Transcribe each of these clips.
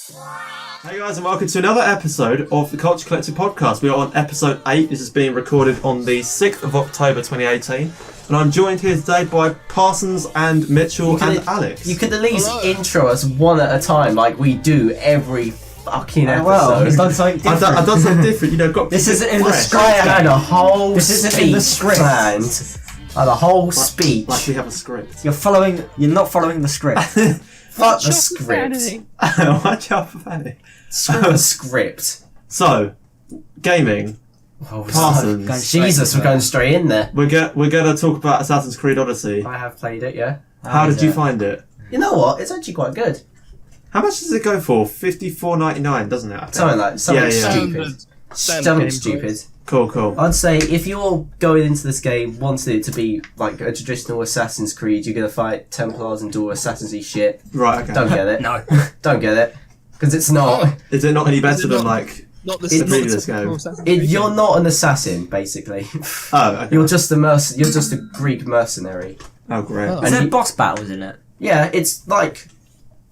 Hey guys, and welcome to another episode of the Culture Collective podcast. We are on episode 8. This is being recorded on the 6th of October 2018. And I'm joined here today by Parsons and Mitchell and Alex. You could at least intro us one at a time like we do every fucking episode. Well, he's done something different. I've done something different, got this isn't in the script. I had a whole This isn't in the script. planned. I had a whole speech. Like we have a script. You're not following the script. Fuck the script. Watch out for Fanny. Screw the script. So, gaming. Oh, Parsons. Jesus, we're going straight in there. We're going to talk about Assassin's Creed Odyssey. I have played it, yeah. How did you find it? You know what? It's actually quite good. How much does it go for? $54.99, doesn't it? I think? Something Yeah. stupid. Something stupid. Cool. I'd say if you're going into this game wanting it to be like a traditional Assassin's Creed, you're gonna fight Templars and do Assassin's-y shit. Right, okay. Don't get it. No. Don't get it. Because it's not. Is it not any better than Not the previous game? You're not an assassin, basically. Oh, okay. You're just a You're just a Greek mercenary. Oh, great. Oh. Is there boss battles in it? Yeah, it's like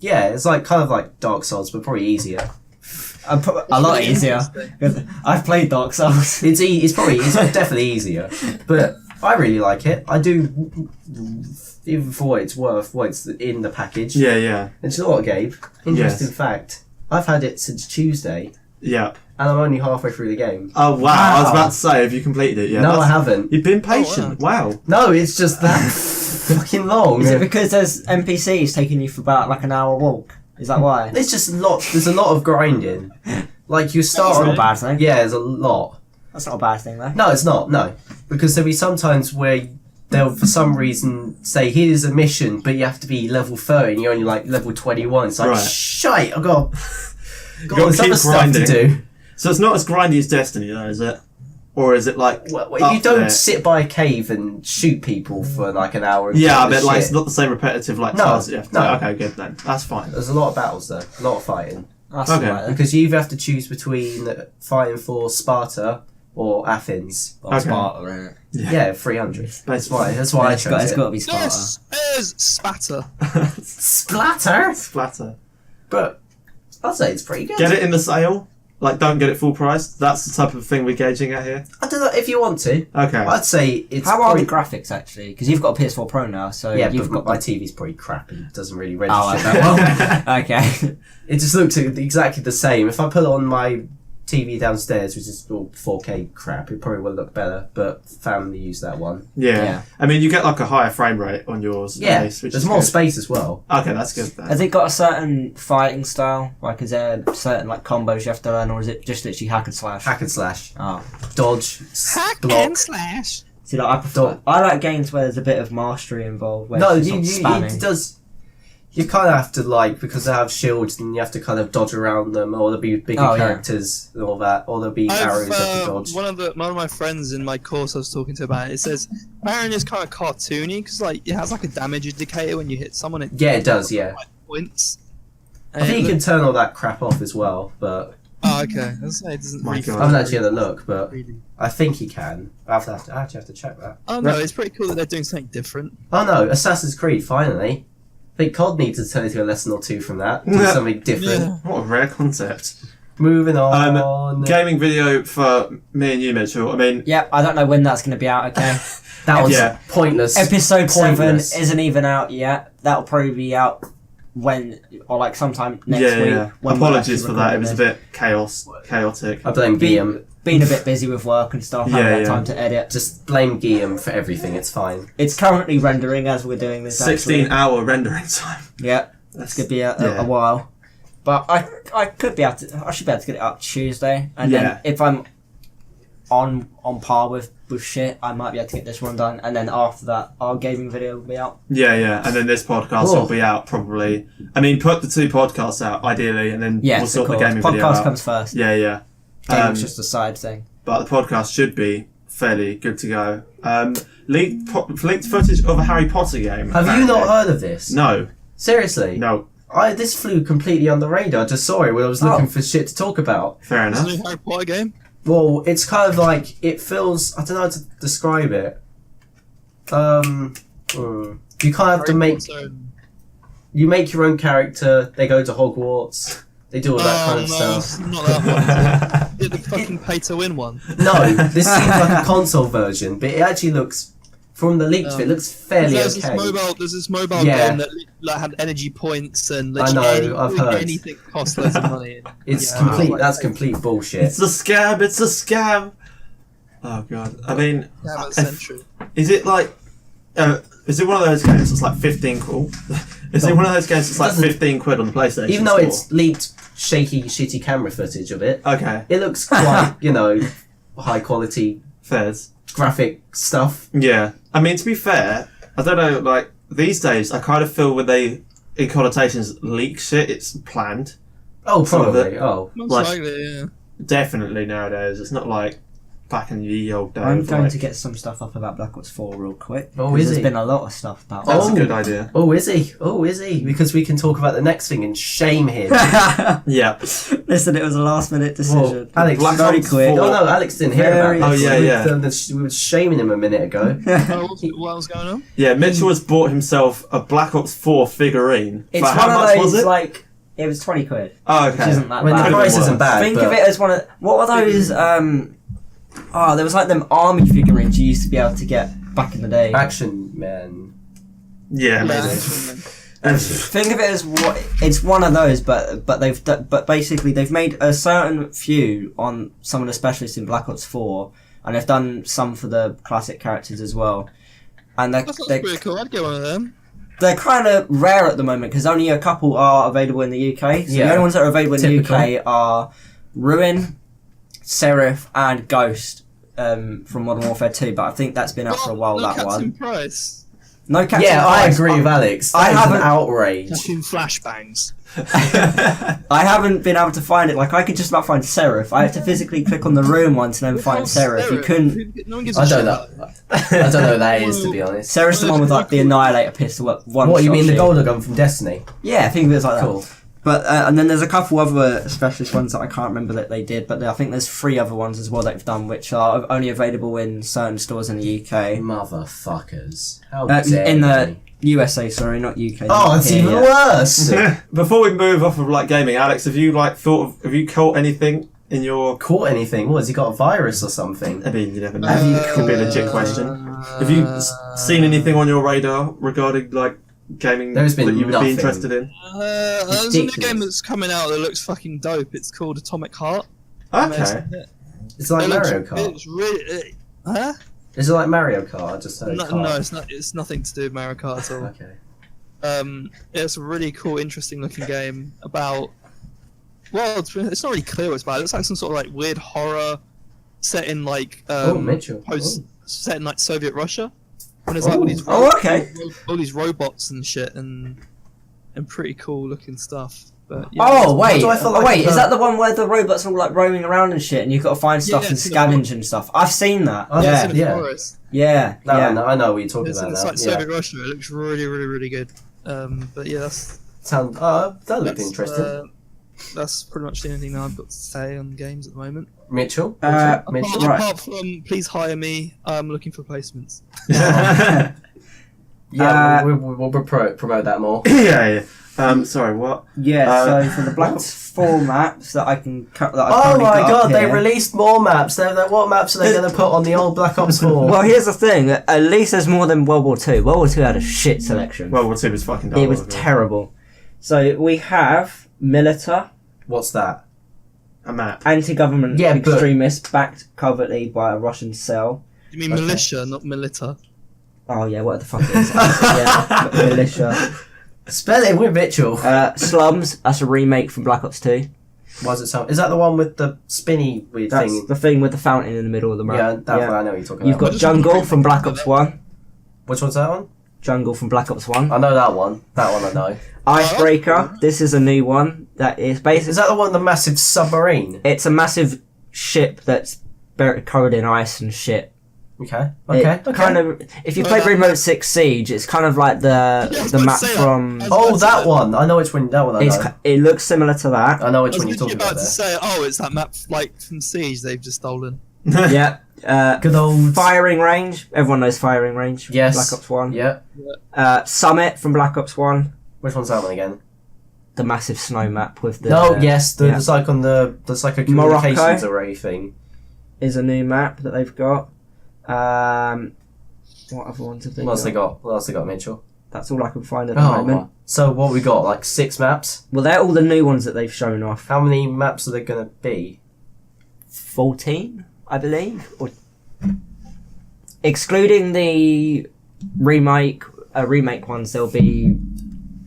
kind of like Dark Souls, but probably easier. A lot easier. I've played Dark Souls. It's definitely easier, but I really like it. I do, even for what it's worth, what it's in the package. Yeah. It's a lot, Gabe. Interesting fact. I've had it since Tuesday, Yeah. and I'm only halfway through the game. Oh, wow. I was about to say, have you completed it yet? No, I haven't. You've been patient. Wow. No, it's just that fucking long. Is it because there's NPCs taking you for about like an hour walk? Is that why? It's just there's a lot of grinding. Like you start That's on not a bad thing. Yeah, there's a lot. That's not a bad thing though. No, it's not. No, because there'll be sometimes where they'll for some reason say here's a mission, but you have to be level 30 and you're only like level 21. It's like Right. shite. I've got gotta there's keep other stuff grinding. to do. So it's not as grindy as Destiny, though, is it? Or is it like... Well, up you don't there? sit by a cave and shoot people for like an hour. And Yeah, do the but like shit. it's not the same repetitive No, tasks that you have to do. no. Okay, good then. That's fine. There's a lot of battles though, a lot of fighting. That's Okay. all right then. Because you either have to choose between fighting for Sparta or Athens. Well, Okay. Sparta, isn't it? Yeah, 300. Basically. That's why I It's chose got it. to be Sparta. Yes, there's spatter. Splatter! Splatter. But I'd say it's pretty good. Get it in the sale. Like, don't get it full price. That's the type of thing we're gauging at here. I don't know if you want to. Okay. I'd say it's. How are the probably- graphics actually? Because you've got a PS4 Pro now, so Yeah, you've but got my TV's pretty crap and doesn't really register. Oh, I bet. Well, okay. It just looks exactly the same. If I put it on my TV downstairs, which is all 4K crap, it probably will look better. But family use that one. Yeah. Yeah. I mean, you get like a higher frame rate on yours. Yeah, at least, which there's is more good. space as well. Okay, that's good then. Has it got a certain fighting style? Like, is there certain like combos you have to learn, or is it just literally hack and slash? Hack and slash, Oh, dodge, Hack block. and slash. see, like, I prefer. I like games where there's a bit of mastery involved. Where No, it's just not spamming. it does. You kind of have to because they have shields, and you have to kind of dodge around them, or there'll be bigger Oh, yeah. characters and all that, or there'll be arrows you have to dodge. One of my friends in my course I was talking to about it says Baron is kind of cartoony because like it has like a damage indicator when you hit someone. Yeah, it does. Yeah, Points. I think you can turn all that crap off as well, but Oh, okay. I was gonna say, it doesn't My really. God. I haven't actually had a look, but Really. I think you can. I actually have to check that. Oh no, it's pretty cool that they're doing something different. Oh no, Assassin's Creed finally. I think COD needs to turn into a lesson or two from that. Do something different. Yeah. What a rare concept. Moving on. Gaming video for me and you, Mitchell. I mean, Yep, I don't know when that's going to be out. Okay, That was Yeah. pointless. episode Pointless. 7 isn't even out yet. That'll probably be out like sometime next week. yeah. when we're Apologies actually for that. It was a recording bit chaotic. I blame Guillaume. this. Been a bit busy with work and stuff. Haven't Yeah, had yeah. time to edit. Just blame Guillaume for everything. It's fine. It's currently rendering as we're doing this. 16-hour rendering time. Yeah, That's it's gonna be a yeah. while. But I could be able to. I should be able to get it up Tuesday, and Yeah. then if I'm on par with shit, I might be able to get this one done, and then after that, our gaming video will be out. Yeah. And then this podcast Cool. will be out probably. I mean, put the 2 podcasts out ideally, and then Yeah, we'll so sort the cool. gaming video Podcast out. comes first. Yeah. Gaming's just a side thing. But the podcast should be fairly good to go. Leaked footage of a Harry Potter game. Have you not heard of this? No. Seriously? No. This flew completely on the radar. I just saw it when I was looking for shit to talk about. Fair Is enough. it a Harry Potter game? Well, it's kind of like it feels. I don't know how to describe it. You kind of have to make. You make your own character. They go to Hogwarts. They do all that kind of no, stuff. Not that one. The fucking pay-to-win one. No, this seems like a console version, but it actually looks, from the leaks, it looks fairly There's okay. There's this mobile Yeah. game that like had energy points and I know, I've heard. anything costs loads of money. It's Yeah. complete. Wow. That's complete bullshit. It's a scam. It's a scam. Oh god. I mean, Yeah, that's century. is it like? Is it one of those games that's like 15 quid? Is it one of those games that's like Doesn't- 15 quid on the PlayStation Even though Store? it's leaked shaky, shitty camera footage of it, Okay, it looks quite, high quality fairs. graphic stuff. Yeah, I mean, to be fair, I don't know, like, these days, I kind of feel when they, in connotations, leak shit, it's planned. Oh, Some of probably. it. Oh, Most Like- likely, yeah. Definitely nowadays. It's not like back in the old days. I'm going like, to get some stuff up about Black Ops 4 real quick. Oh, 'cause is there's he? been a lot of stuff about That's Oh. a good idea. oh, is he? Oh, is he? Because we can talk about the next thing and shame him. Yeah. Listen, it was a last minute Well, decision. Alex, Black very Ops quick. 4. Oh no, Alex didn't hear Very- about this. Oh, yeah. We were shaming him a minute ago. Oh, what was going on? Yeah, Mitchell has bought himself a Black Ops 4 figurine. It's For how one of much those, was it? like, it was 20 quid. Oh, okay. Which isn't that I mean, the bad. price Could've isn't been worse. bad. Think but of it as one of, what were those, there was like them army figurines you used to be able to get back in the day. Action Man. Yeah, maybe. Think of it as it's one of those, but basically they've made a certain few on some of the specialists in Black Ops 4, and they've done some for the classic characters as well. And That's pretty cool. I'd get one of them. they're kind of rare at the moment because only a couple are available in the UK. So Yeah. the only ones that are available in Typical. the UK are Ruin, Seraph, and Ghost from Modern Warfare 2. But I think that's been out for a while. No That Captain one. Price. No Captain Yeah, I Price. agree with Alex. I That is an haven't- outrage. Fucking flashbangs. I haven't been able to find it. Like, I could just about find Seraph. I had to physically click on the Ruin one to then find Seraph. You couldn't. No one gives a I shit don't know. about it. I don't know who that is, to be honest. Seraph's the one with like the Annihilator pistol. What, you mean the golden gun from Destiny? Yeah, I think it was like Cool. that. But and then there's a couple other specialist ones that I can't remember that they did. But I think there's 3 other ones as well that they've done, which are only available in certain stores in the UK. Motherfuckers. How In dare the they. USA, sorry, not UK. Oh, not it's here even yet. worse! Before we move off of like gaming, Alex, have you caught anything in your? Caught anything? What, has he got a virus or something? I mean, you never know. Have you Could be a legit question. Have you seen anything on your radar regarding like gaming There's been that you would nothing. be interested in? There's a new Ridiculous. game that's coming out that looks fucking dope. It's called Atomic Heart. Okay. It's like Mario Kart. It's really. Huh? Is it like Mario Kart? I just heard No, kart. no, it's not. It's nothing to do with Mario Kart at all. Okay. It's a really cool, interesting looking game about. Well, it's not really clear what it's about. It looks like some sort of like weird horror set in like Mitchell. set in like Soviet Russia. And there's like all these Oh, okay. all these robots and shit and pretty cool looking stuff. But yeah, Oh wait, do I feel like I've is heard? that the one where the robots are like roaming around and shit, and you've got to find stuff Yeah, and it's in the scavenge and stuff? I've seen that. Oh, yeah, it's in the yeah. forest. yeah, No, yeah. I know what you're talking It's about like now. Soviet Russia. It looks really, really, really good. But yeah, that's That looked that's, interesting. that's pretty much the only thing that I've got to say on games at the moment. Mitchell? Uh, Mitchell? Right. Apart from, please hire me. I'm looking for placements. Yeah, we'll promote that more. yeah. Sorry, what? Yeah, so for the Black Ops 4 maps that I can cut, that I've Oh currently my got god, up they here- released more maps. What maps are they going to put on the old Black Ops 4? Well, here's the thing. At least there's more than World War II. World War II had a shit selection. World War II was fucking. it was terrible. So we have Milita, What's that? A map. anti-government Yeah, but- extremist backed covertly by a Russian cell. You mean Okay. militia, not milita? Oh yeah, what the fuck it is? Yeah, militia. Spell it with Mitchell. Slums. That's a remake from Black Ops 2. Why does it sound? Is that the one with the spinny weird That's thing? the thing with the fountain in the middle of the Yeah, map. that one, I know what you're talking You've about. got Jungle from Black Ops 1. Which one's that one? Jungle from Black Ops 1. I know that one. That one I know. Icebreaker. This is a new one that is basically. Is that the one with the massive submarine? It's a massive ship that's covered in ice and shit. Okay. It kind of. If you play Rainbow Six Siege, it's kind of like Yeah, I was the about map to say that. from. I was Oh, about to that say one. I know which one. That one I know. It looks similar to that. I know I which was one you're literally talking about about to there. say, oh, it's that map like from Siege they've just stolen. Yeah. Good old Firing Range. Everyone knows Firing Range. Yes. Black Ops 1. Yeah. Summit from Black Ops 1. Which one's that one again? the massive snow map with the. There's like on there's like a communications Morocco. array thing. Is a new map that they've got. What other ones have they What else got? they got, Mitchell? That's all I can find at the moment. So what we got? Like 6 maps? Well, they're all the new ones that they've shown off. How many maps are there going to be? 14, I believe. Or excluding the remake ones, there'll be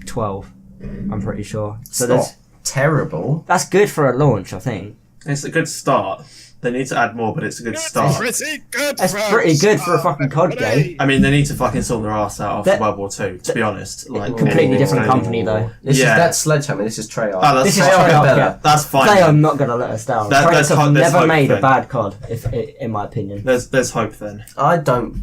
12. I'm pretty sure. So It's not terrible. that's good for a launch, I think. It's a good start. They need to add more, but it's a good start. Pretty good. That's pretty good for a fucking COD game. I mean, they need to fucking sort their ass out after That- World War II, to be honest. Like, Completely different anymore. company, though. That's Sledgehammer. This is Treyarch. Oh, that's This is fine. Treyarch, better. yeah. That's fine. They are then. not going to let us down. There's Treyarch have there's never hope made a then. bad COD, in my opinion. There's hope then. I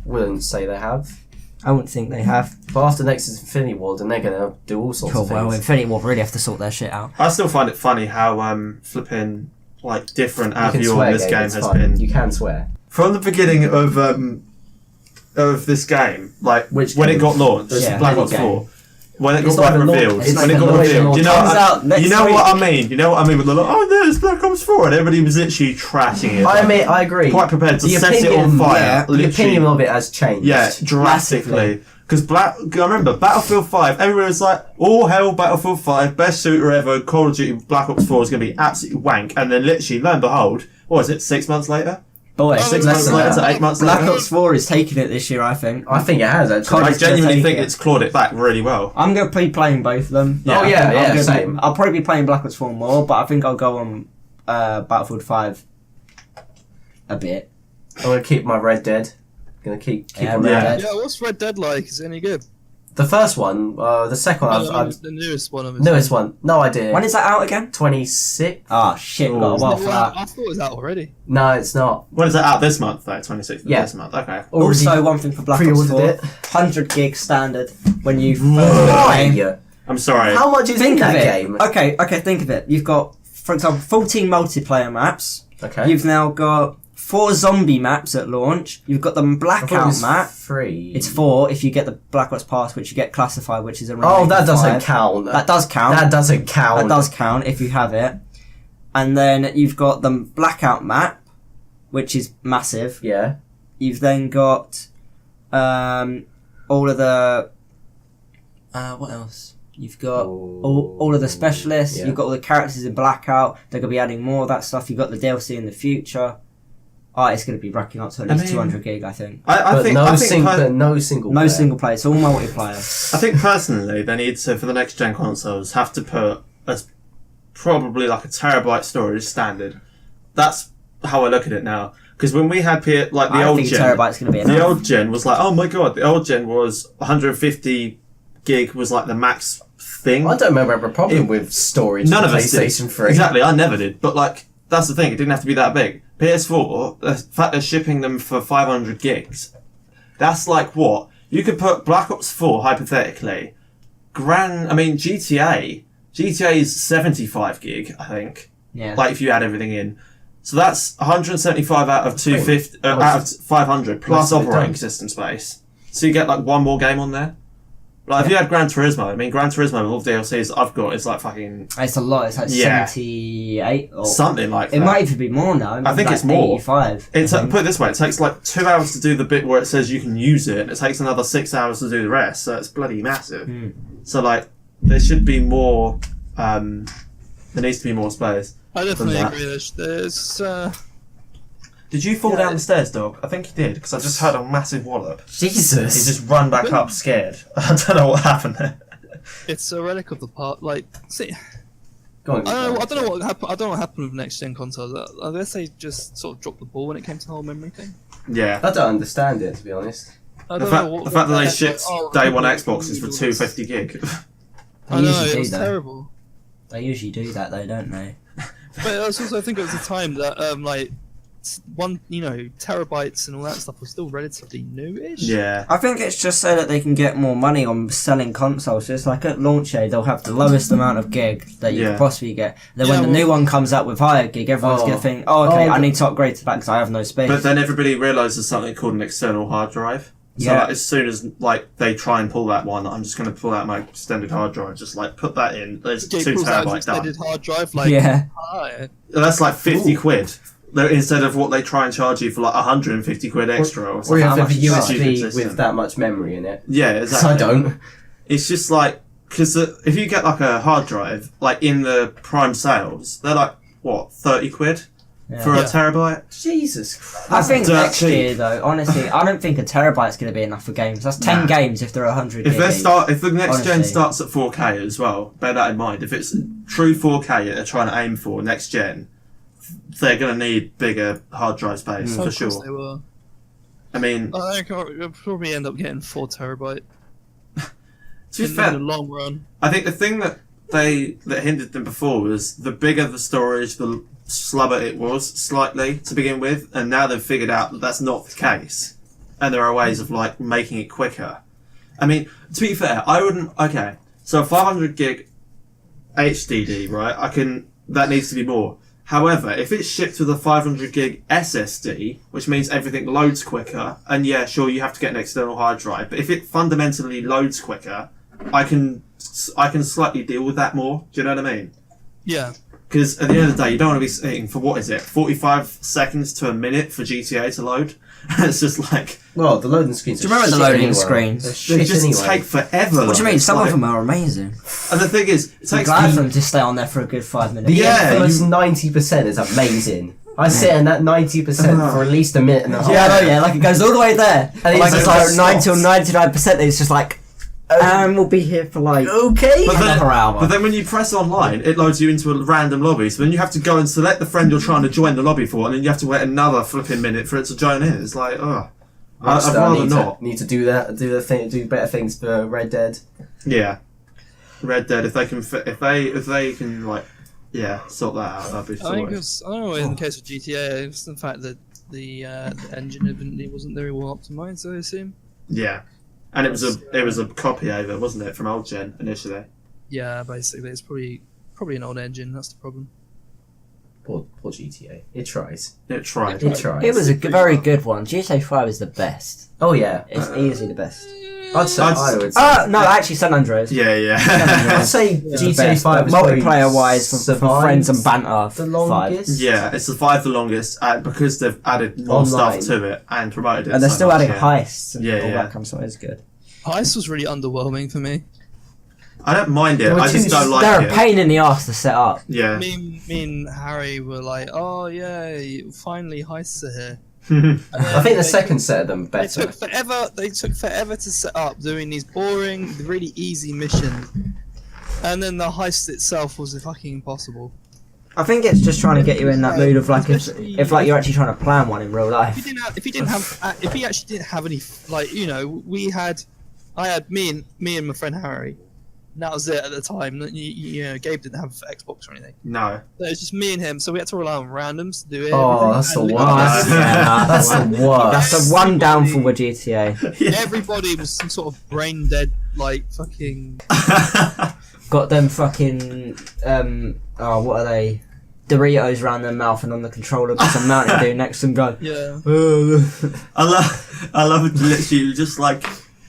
wouldn't say they have. I wouldn't think they have. But after next is Infinity War, then they're going to do all sorts Cool, of well, things. Infinity War really have to sort their shit out. I still find it funny how flipping like different our You can view swear, on this Gabe, game it's has fine. been You can swear. from the beginning of this game. Like Which when game? it got launched, Yeah, Black any Ops game. 4. When it It's got not even revealed, launched. It's when it not got even revealed, launched. you know, Comes out next you know week. what I mean. You know what I mean with the oh, there's Black Ops 4, and everybody was literally trashing it. I agree. Quite prepared to The set it on opinion- fire. yeah, The literally. opinion of it has changed. Yeah, drastically. Because I remember Battlefield 5, everyone was like, "Oh hell, Battlefield 5, best shooter ever. Call of Duty Black Ops 4 is going to be absolutely wank." And then literally, lo and behold, what was it? 6 months later, Boy, 6 less months than later that. to 8 months Black later. Ops 4 is taking it this year, I think. I think it has actually. COD I is genuinely just think taking it's clawed it back really well. I'm going to be playing both of them. Yeah. Oh yeah, I'm yeah, gonna same. I'll probably be playing Black Ops 4 more, but I think I'll go on Battlefield 5 a bit. I'm gonna keep my Red Dead. Gonna keep Yeah, on Red that. Dead. Yeah, what's Red Dead like? Is it any good? The first one, the second one, The newest one of it. newest one. No idea. When is that out again? 26. Ah, shit, we've got a while for that. I thought it was out already. No, it's not. When is it out this month, though? 26th of Yeah. this month. Okay. Already Also, one thing for Black Ops pre-ordered 4, it. 100 gig standard when you first get the game. Why? I'm sorry. How much is in Think of that it. game? Okay, think of it. You've got, for example, 14 multiplayer maps. Okay. You've now got 4 zombie maps at launch. You've got the I thought it blackout was map. 3. It's 4 if you get the Black Ops Pass, which you get classified, which is a Oh, that doesn't 5. count. That does count. That doesn't count. That does count if you have it. And then you've got the blackout which is massive. Yeah. You've then got all of the what else? You've got all of the specialists. Yeah. You've got all the characters in Blackout. They're gonna be adding more of that stuff. You've got the DLC in the future. Oh, it's gonna be racking up to at least 200 gig, I think. I But think no, I think no single. No player. single player. It's all multiplayer. I think personally they need to, for the next gen consoles, have to put probably like a terabyte storage standard. That's how I look at it now. Because when we had the I old think gen, terabyte's gonna be the enough. old gen was like, oh my god, the old gen was 150 gig was like the max thing. I don't remember a problem with storage. None for of us did. PlayStation 3. Exactly, I never did. But like, that's the thing. It didn't have to be that big. PS4, the fact they're shipping them for 500 gigs, that's like what you could put Black Ops 4 hypothetically. GTA is 75 gig, I think. Yeah. Like if you add everything in. So that's 175 out of 250, out of 500 plus Most of it operating don't. system space. So you get like one more game on there. Like if you had Gran Turismo, Gran Turismo with all the DLCs I've got is like fucking It's a lot. It's like Yeah. 78 or something like that. it might even be more now. It might I think be it's like more. 85. It's I think. put it this way: it takes like 2 hours to do the bit where it says you can use it, and it takes another 6 hours to do the rest. So it's bloody massive. So like, there should be more. There needs to be more space. I definitely that. agree. There's Did you fall Yeah. down the stairs, dog? I think you did because I just heard a massive wallop. Jesus. He just run back up scared. I don't know what happened there. it's a relic of the part. Like, see, Go on, I don't know what happened. I don't know what happened with next gen consoles. I guess they just sort of dropped the ball when it came to the whole memory thing. Yeah. I don't understand it, to be honest. I The don't fact, know what, the fact that they what- shipped oh, day one people- Xboxes for 250 gig. I They know usually it do was that. terrible. They usually do that though, don't they? But also, I think it was a time that terabytes and all that stuff was still relatively newish. Yeah. I think it's just so that they can get more money on selling consoles. So it's like at launch day, they'll have the lowest amount of gig that you Yeah. could possibly get. Then Yeah, when the well- new one comes out with higher gig, everyone's going to think, I need to upgrade to that because I have no space. But then everybody realises something called an external hard drive. So like, as soon as like they try and pull that one, I'm just going to pull out my extended hard drive, just like put that in. There's 2 pulls out his terabytes extended done. hard drive, like, Yeah. hi. That's like 50 quid. Instead of what they try and charge you for like 150 quid extra or Or something. you How have a much is that? USB with that much memory in it. Yeah, 'Cause exactly. I don't. It's just like, because if you get like a hard drive, like in the prime sales, they're like, what, 30 quid for a Yeah. terabyte? Jesus Christ. I think Dirty. next year, though, honestly, I don't think a terabyte's going to be enough for games. That's 10 Nah. games if they're 100 If gig. if the next gen honestly. starts at 4K as well, bear that in mind. If it's true 4K that they're trying to aim for next gen, they're going to need bigger hard drive space Oh, for of course sure. they will. I mean, I think I'll probably end up getting 4 terabyte to be in fair, the long run. I think the thing that hindered them before was the bigger the storage, the slubber it was slightly to begin with, and now they've figured out that that's not the case, and there are ways of like making it quicker. I mean, to be fair, I wouldn't. Okay, so 500 gig HDD, right? That needs to be more. However, if it's shipped with a 500 gig SSD, which means everything loads quicker, and yeah, sure, you have to get an external hard drive, but if it fundamentally loads quicker, I can slightly deal with that more. Do you know what I mean? Yeah. Because at the end of the day, you don't want to be sitting for, what is it, 45 seconds to a minute for GTA to load? It's just like... Well, the loading screens. Do you remember the loading screens? They just take forever. What do you mean? Some of them are amazing. And the thing is, it I'm takes... glad for them to stay on there for a good 5 minutes. The Yeah, first 90% is amazing. I sit in that 90% for at least a minute and a half. Yeah, I know, yeah, like it goes all the way there. And Like it's it's just like 9 stops. till 99%, it's just like, we'll be here for like Okay. But then, another hour. but then when you press online, it loads you into a random lobby. So then you have to go and select the friend you're trying to join the lobby for, and then you have to wait another flipping minute for it to join in. It's like, oh, I'd rather not. Need to do that. Do better things for Red Dead. Yeah, Red Dead. If they can, if they can, like, yeah, sort that out, that'd be I think sorted. it's, I don't know, in the case of GTA, it's the fact that the engine wasn't very well optimized, I assume. Yeah, and it was a copy over, wasn't it, from old gen initially? Yeah, basically, it's probably an old engine, that's the problem. Poor GTA. It tries. It tried. It tries. It was a very good one. GTA 5 is the best. Oh yeah. It's easily the best. I'd say. I would say. No, actually, San Andreas. Yeah, yeah. I'd say The GTA best, 5 is multiplayer wise, for survived friends and banter. the 5. longest. Yeah, it's survived the longest because they've added more Online. stuff to it and promoted it. And they're so still much, adding yeah. heists and Yeah, all yeah. that kind of stuff. It's good. Heist was really underwhelming for me. I don't mind it. There were I just two- don't like They're it. a pain in the ass to set up. Yeah. Me and Harry were like, oh yeah, finally heists are here. I think the second set of them They better. took forever. They took forever to set up, doing these boring, really easy missions, and then the heist itself was fucking impossible. I think it's just trying to get you in that mood of like Especially- if like you're actually trying to plan one in real life. If he actually didn't have any, like, you know, I had me and my friend Harry. And that was it at the time. You know, Gabe didn't have Xbox or anything. No. So it was just me and him. So we had to rely on randoms to do it. Oh, that's the And worst. That's the worst. That's the one downfall with GTA. Everybody was some sort of brain dead, like fucking. Got them fucking what are they? Doritos around their mouth and on the controller got some Mountain Dew next to them going. Yeah. I love it. Literally, just like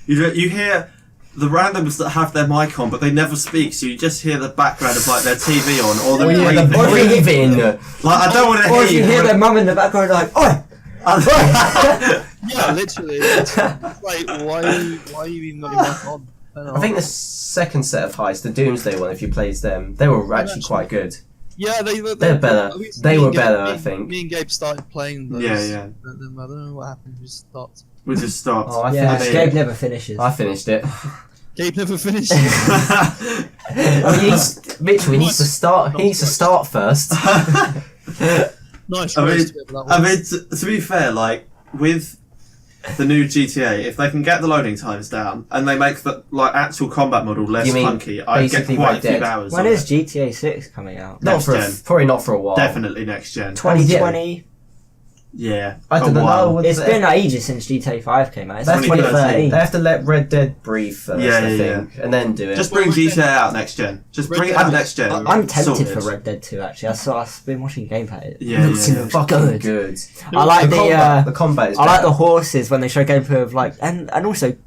you hear the randoms that have their mic on, but they never speak. So you just hear the background of like their TV on or the breathing. Breathing. Like I don't want to Or hear if you hear their mum in the background like, oi! Yeah, literally. It's like, why are you even got your mic on? I think the second set of heists, the Doomsday one, if you played them, they were actually quite good. Yeah, they're better. They were better, I think. Me and Gabe started playing those. Yeah, yeah. But then I don't know what happened. We just stopped. We just stopped. Oh, I Yeah, finished Gabe it. never finishes. I finished it. Gabe never finished. Mitchell, he needs to start. He needs to start first. Nice. I mean, roast together, that I one. mean, to be fair, like with the new GTA, if they can get the loading times down and they make the like actual combat model less You mean clunky, I get basically quite Red a few Dead? hours. When on is it. GTA 6 coming out? Not Next for gen. probably not for a while. Definitely next gen. 2020? Yeah. I don't a while. know. It's been ages since GTA 5 came out. It's That's 2013. They have to let Red Dead breathe first, Yeah, I yeah, think, and then do it. Just bring GTA out next gen. Just bring it out next gen. I'm tempted Sorted. for Red Dead 2 actually. I've been watching gameplay. Yeah, Looks yeah. fucking good. I like the combat is I like better. the horses when they show gameplay of like and also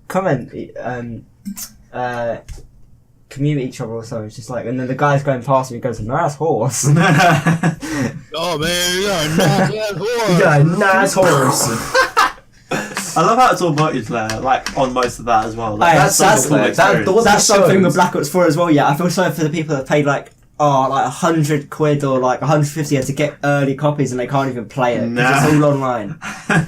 commute each other or something. It's just like and then the guy's going past and he goes, "Nice horse." Oh man, you got a nice horse. You got a nice horse. I love how it's all multiplayer, like on most of that as well. Hey, Like, that's full that- experience. that- That's something shows. with Black Ops 4 as well. Yeah, I feel sorry for the people that paid like £100 or like 150 to get early copies and they can't even play it because it's all online.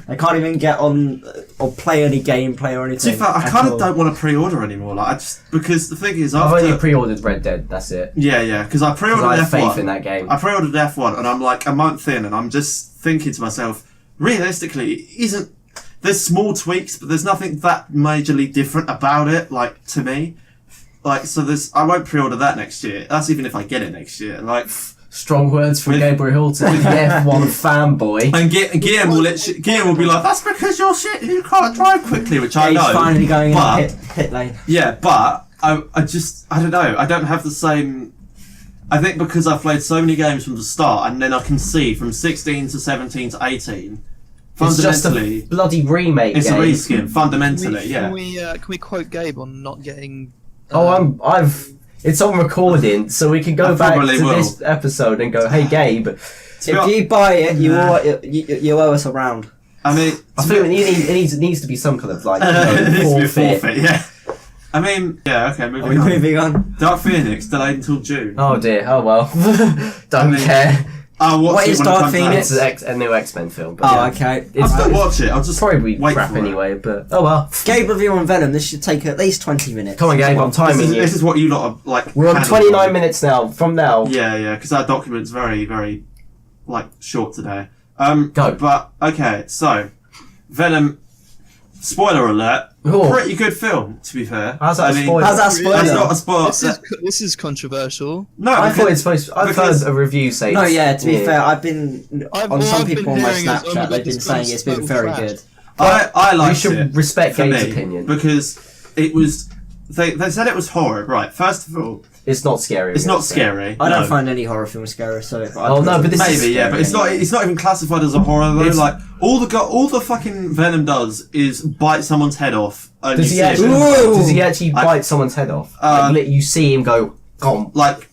They can't even get on or play any gameplay or anything. To be fair, I at kind of all. don't want to pre-order anymore. Like, I just because the thing is, I've after only pre-ordered Red Dead. That's it. yeah, because I 'Cause pre-ordered I have F1. faith in that game. I pre-ordered F1, and I'm like a month in, and I'm just thinking to myself, realistically, it isn't. There's small tweaks, but there's nothing that majorly different about it. Like to me, like so. I won't pre-order that next year. That's even if I get it next year. Like. Strong words from With- Gabriel Hilton, the F1 fanboy. And Guillaume will be like, that's because you're shit, you can't drive quickly, which I Yeah, know. he's finally going in but, the pit lane. Yeah, but I don't know, I don't have the same... I think because I've played so many games from the start, and then I can see from 16 to 17 to 18, It's just a fundamentally, bloody remake it's game. a reskin, fundamentally, yeah. Can we quote Gabe on not getting? It's on recording, so we can go I back to probably will. this episode and go, "Hey, Gabe." If you buy it, you owe us a round. I mean... I think it needs to be some kind of like it needs to be a forfeit. yeah. I mean, yeah, okay, Are we moving on. moving on? Dark Phoenix, delayed until June. Oh dear. Oh well. Don't I mean, care. I'll watch What it is when it Dark comes out. Phoenix? It's a new X-Men film. But Oh, yeah. okay. I'll It's still watch it, I'll just probably wait crap for it. anyway. But oh well. Gabe review on Venom. This should take at least 20 minutes. Come on, Gabe. I'm timing you. This is what you lot are like. We're on handling. 29 minutes now. From now. Yeah, because our document's very, very, like, short today. Go. But, okay, so, Venom, spoiler alert, Oh. pretty good film, to be fair. How's that a spoiler? How's that spoiler? That's not a spoiler. This is controversial. No, I because- thought it's supposed. I've because- heard a review say. No, yeah. To be fair, I've been I've- on all some I've been people on my hearing is, oh my Snapchat. God, They've been this saying film's it's been total very trash. good. I we liked should it. respect for Gabe's me, opinion. Because it was, they said it was horror, right, first of all, It's not scary. it's not scary. I don't no. find any horror films scary. So. Oh, no, but this is Maybe, yeah, but it's not. anyway. It's not even classified as a horror though. It's- Like all the fucking Venom does is bite someone's head off. And Does you he see it. actually? Ooh. Does he actually I- bite someone's head off? Uh, You see him go. Gone. Like,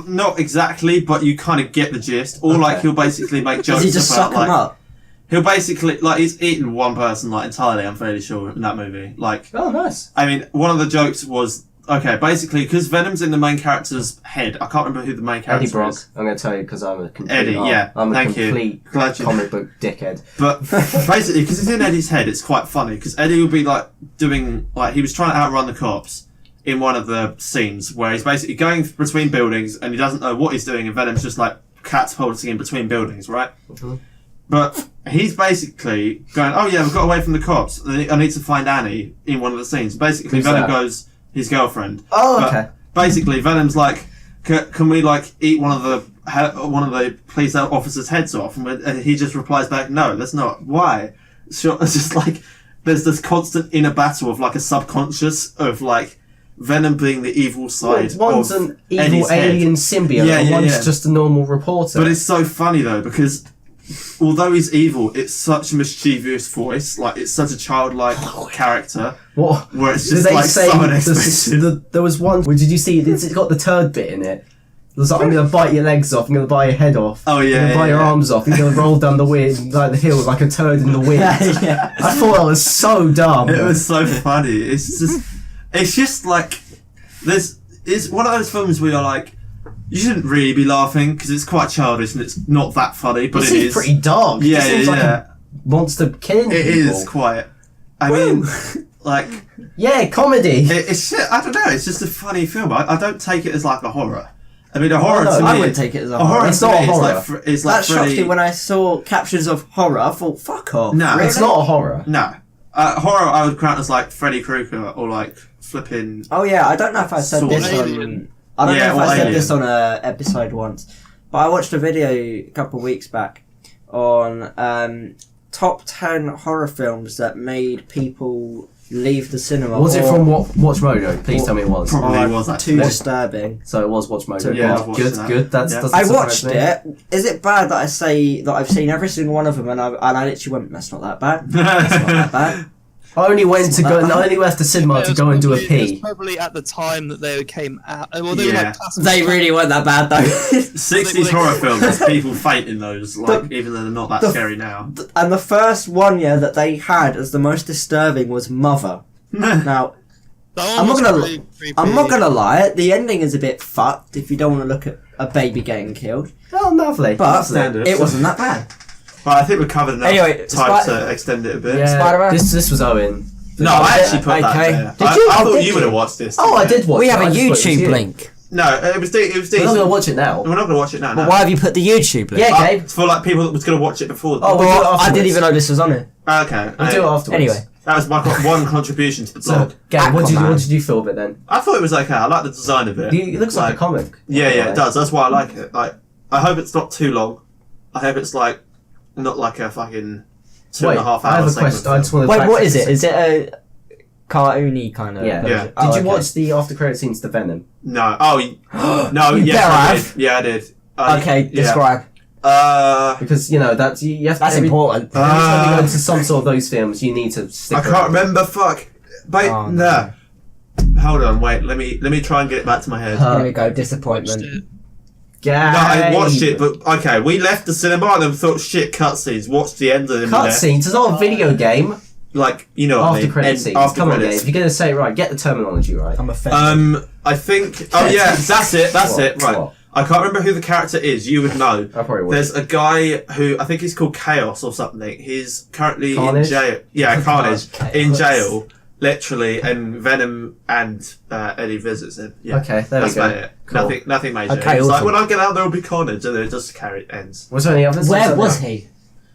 not exactly, but you kind of get the gist. Or like Okay. he'll basically make jokes Does he just about suck them like up? he'll basically like he's eaten one person like entirely. I'm fairly sure in that movie. Like, Oh, nice. I mean, one of the jokes was. Okay, basically, because Venom's in the main character's head. I can't remember who the main character Eddie Brock. is. I'm going to tell you because I'm a complete. Eddie, yeah. I'm a Thank you. complete Glad you- comic book dickhead. But basically, because it's in Eddie's head, it's quite funny. Because Eddie will be like doing, like, he was trying to outrun the cops in one of the scenes where he's basically going between buildings and he doesn't know what he's doing, and Venom's just like catapulting in between buildings, right? Mhm. But he's basically going, oh yeah, we've got away from the cops. I need to find Annie in one of the scenes. Basically, Who's Venom that? goes, his girlfriend. Oh, But okay. basically, Venom's like, can we like eat one of the police officers' heads off? And he just replies back, no, that's not. Why? Sure, it's just like there's this constant inner battle of like a subconscious of like Venom being the evil side. One's of an evil Eddie's head. alien symbiote, Yeah, and yeah, one's yeah. just a normal reporter. But it's so funny though because although he's evil, it's such a mischievous voice. Like it's such a childlike character. what? Where it's Did just they like say so unexpected. there was one? Did you see? It's got the turd bit in it. It was like, I'm gonna bite your legs off. I'm gonna bite your head off. Oh, yeah, I'm gonna yeah, bite your yeah. arms off. You're gonna roll down the wind, like the hill, like a turd in the wind. Yeah. I thought that was so dumb. It was so funny. It's just like it's one of those films where you're like, you shouldn't really be laughing because it's quite childish and it's not that funny, but It it seems is. pretty dark. Yeah, it seems yeah, like yeah. a monster killing It people. is quite. I mean, like Yeah, comedy. it's shit. I don't know. It's just a funny film. I don't take it as like a horror. I mean, a horror no, to me. I wouldn't take it as a a horror. horror. It's to not me a is horror. like it's like That shocked Freddy. me when I saw captions of horror. I thought, fuck off. No. Really? It's not a horror. No, horror. I would count as like Freddy Krueger or like flipping. Oh yeah, I don't know if I said Sort this of. on. Alien. I don't Yeah, know if or I said Alien. this on a episode once, but I watched a video a couple of weeks back on top 10 horror films that made people leave the cinema. Was it from Watch Mojo? Please tell me it was. Probably was too actually. disturbing. So it was Watch Mojo. Yeah, I watched good, that. good. That's Yeah. doesn't I surprise watched me. it. Is it bad that I say that I've seen every single one of them and I literally went, that's not that bad. That's not that bad. I only went to go. I only left the cinema to go and do a It was pee. probably at the time that they came out. Well, they were Yeah. like classic- They really weren't that bad though. 60s horror films, there's people faint in those, like, even though they're not that scary now. And the first one, that they had as the most disturbing was Mother. Now, That one I'm not was gonna- pretty creepy. I'm not gonna lie, the ending is a bit fucked if you don't want to look at a baby getting killed. Oh, lovely. But Standard. it wasn't that bad. Well, I think we've covered enough Anyway, time to extend it a bit. Yeah, Spider-Man? this was Owen. No, I actually put that Okay. there. Did you? I Oh, thought did you would you? have watched this. Oh, I did watch. We it. have a I just thought it was YouTube you. link. No, it was We're not decent. gonna watch it now. We're not going to watch it now. But No. why have you put the YouTube link? Yeah, Gabe. For like people that was going to watch it before. Oh, we'll do it Well, I afterwards. didn't even know this was on it. Okay. We'll do it afterwards. Anyway. That was my one contribution to the blog. So, Gabe, what Aquaman. did you feel of it then? I thought it was okay. I like the design of it. It looks like a comic. Yeah, it does. That's why I like it. Like, I hope it's not too long. I hope it's like not like a fucking 2.5 hour. I have a segment question. I just film. want to. Wait, what is it? Is it a cartoony kind of Yeah. version? Yeah. Did Oh, you okay. watch the after credit scenes to Venom? No. Oh, no. You Yes, better I have. did. Yeah, I did. Okay, yeah. describe. Because you know that's you have to. That's important. Every time you go into some sort of those films, you need to stick. I can't around. remember. Fuck. Wait, Oh, no. Hold on. Wait. Let me try and get it back to my head. Here we go, disappointment. Gabe. No, I watched it, but okay, we left the cinema and then thought, shit, cutscenes. Watched the end of them. Cutscenes. It's not a video game. Like, you know what I After mean. credit End- scenes. after Come on, Gabe. credits. If you're gonna say it right, get the terminology right. I'm offended. I think. Oh yeah, that's it. That's What? it. Right. What? I can't remember who the character is. You would know. I probably would. There's a guy who I think he's called Chaos or something. He's currently Carnage? in jail. Yeah, Carnage Chaos. in jail, literally, and Venom and Eddie visits him. Yeah. Okay, there That's we go. about it. Cool. Nothing major. Okay, It's like awesome. when I get out, there will be carnage, and then it just ends. Was there any others? Where there- was he?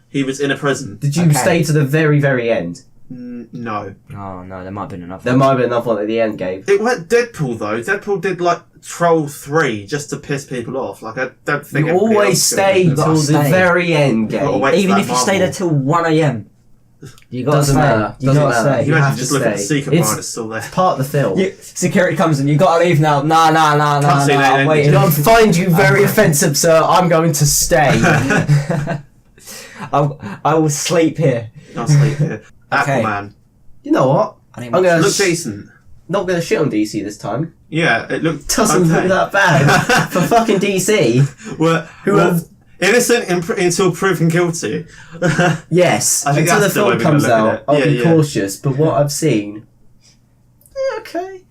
He was in a prison. Did you Okay. stay to the very, very end? No. Oh no, there might have been another. There might have been another one at the end, Gabe. It went Deadpool though. Deadpool did like Troll 3 just to piss people off. Like I don't think You everybody always else stay could. gotta till the stay. very end, You gotta Gabe. wait for Even that if you stay Marvel. there till 1 a.m. You gotta Doesn't stay. matter. You Doesn't gotta matter. stay. You have imagine to just look at the stay. secret It's- bar and it's still there. Part of the film. Security comes and you gotta leave now. Nah. Can't see that I'm end. waiting. I find you very offensive, sir. I'm going to stay. I will sleep here. I'll sleep here. Okay. Aquaman. You know what? I think I'm gonna Looked decent. not gonna shit on DC this time. Yeah, it looked Doesn't okay. look that bad for fucking DC. Well, Who have- innocent until proven guilty. Yes, I think until the that's the way film we're gonna comes look at out, it. I'll Yeah, be yeah. cautious. But what I've seen, okay,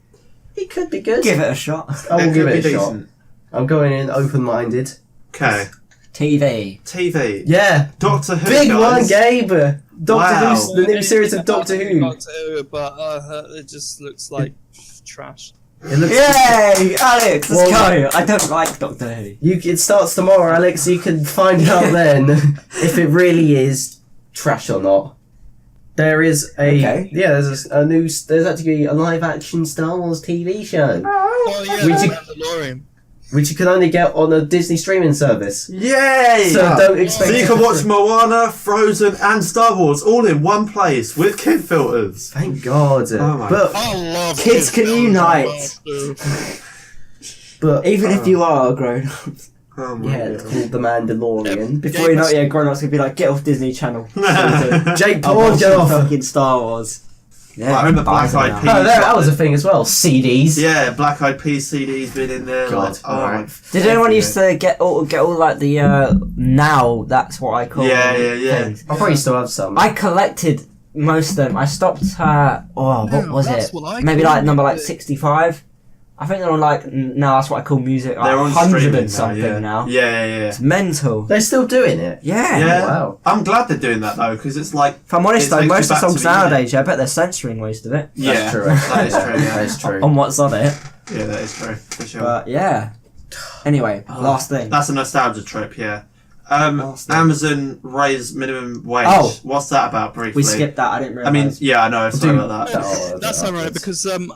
it could be good. give it a shot. I will It give could it be a shot. decent. I'm going in open-minded. Okay. TV. TV. Yeah, Doctor Who. big one, guys. Gabe. Doctor Wow. Who's the new series of Doctor Who. Doctor Who, but it just looks like trash. It looks. Yay, Alex, let's Well, go. I don't like Doctor Who. It starts tomorrow, Alex. You can find out then if it really is trash or not. There is Okay. there's there's actually a live action Star Wars TV show, Oh yeah, We the should- Mandalorian. which you can only get on a Disney streaming service. Yay! So don't expect. So you can watch Moana, Frozen, and Star Wars all in one place with kid filters. Thank God. Oh my but I love Kids can films. unite. but Even if you are a grown up. Oh my yeah, it's god. called The Mandalorian. Before you know it, grown up's gonna be like, get off Disney Channel. Jake I'm Paul, watching get off. fucking Star Wars. Yeah, I remember Black buy Eyed them Peas. now. Oh, that was a thing as well. CDs. Yeah, Black Eyed Peas CD's been in there. God, like, oh alright. my. Did anyone used to get all like the now? That's what I call Yeah. things. I probably still have some. I collected most of them. I stopped at what No, was that's it? what I Maybe call like number it. 65. I think they're on like now. That's what I call music. Like They're on 100 streaming and something now. Yeah. It's mental. They're still doing it. Yeah. Yeah. Wow. I'm glad they're doing that though, because it's like. If I'm honest It though, takes most you of the back to songs the beginning. nowadays, I bet they're censoring most of it Yeah, That's true. that is true. That Yeah, is true. on what's on it. yeah that is true for sure. But yeah. Anyway, last thing. That's a nostalgia trip, yeah. Last thing. Amazon raised minimum wage. Oh. What's that about briefly? We skipped that. I didn't I mean, realise. yeah, I know. Sorry Do- about that. Oh, That's okay, ironic afterwards. because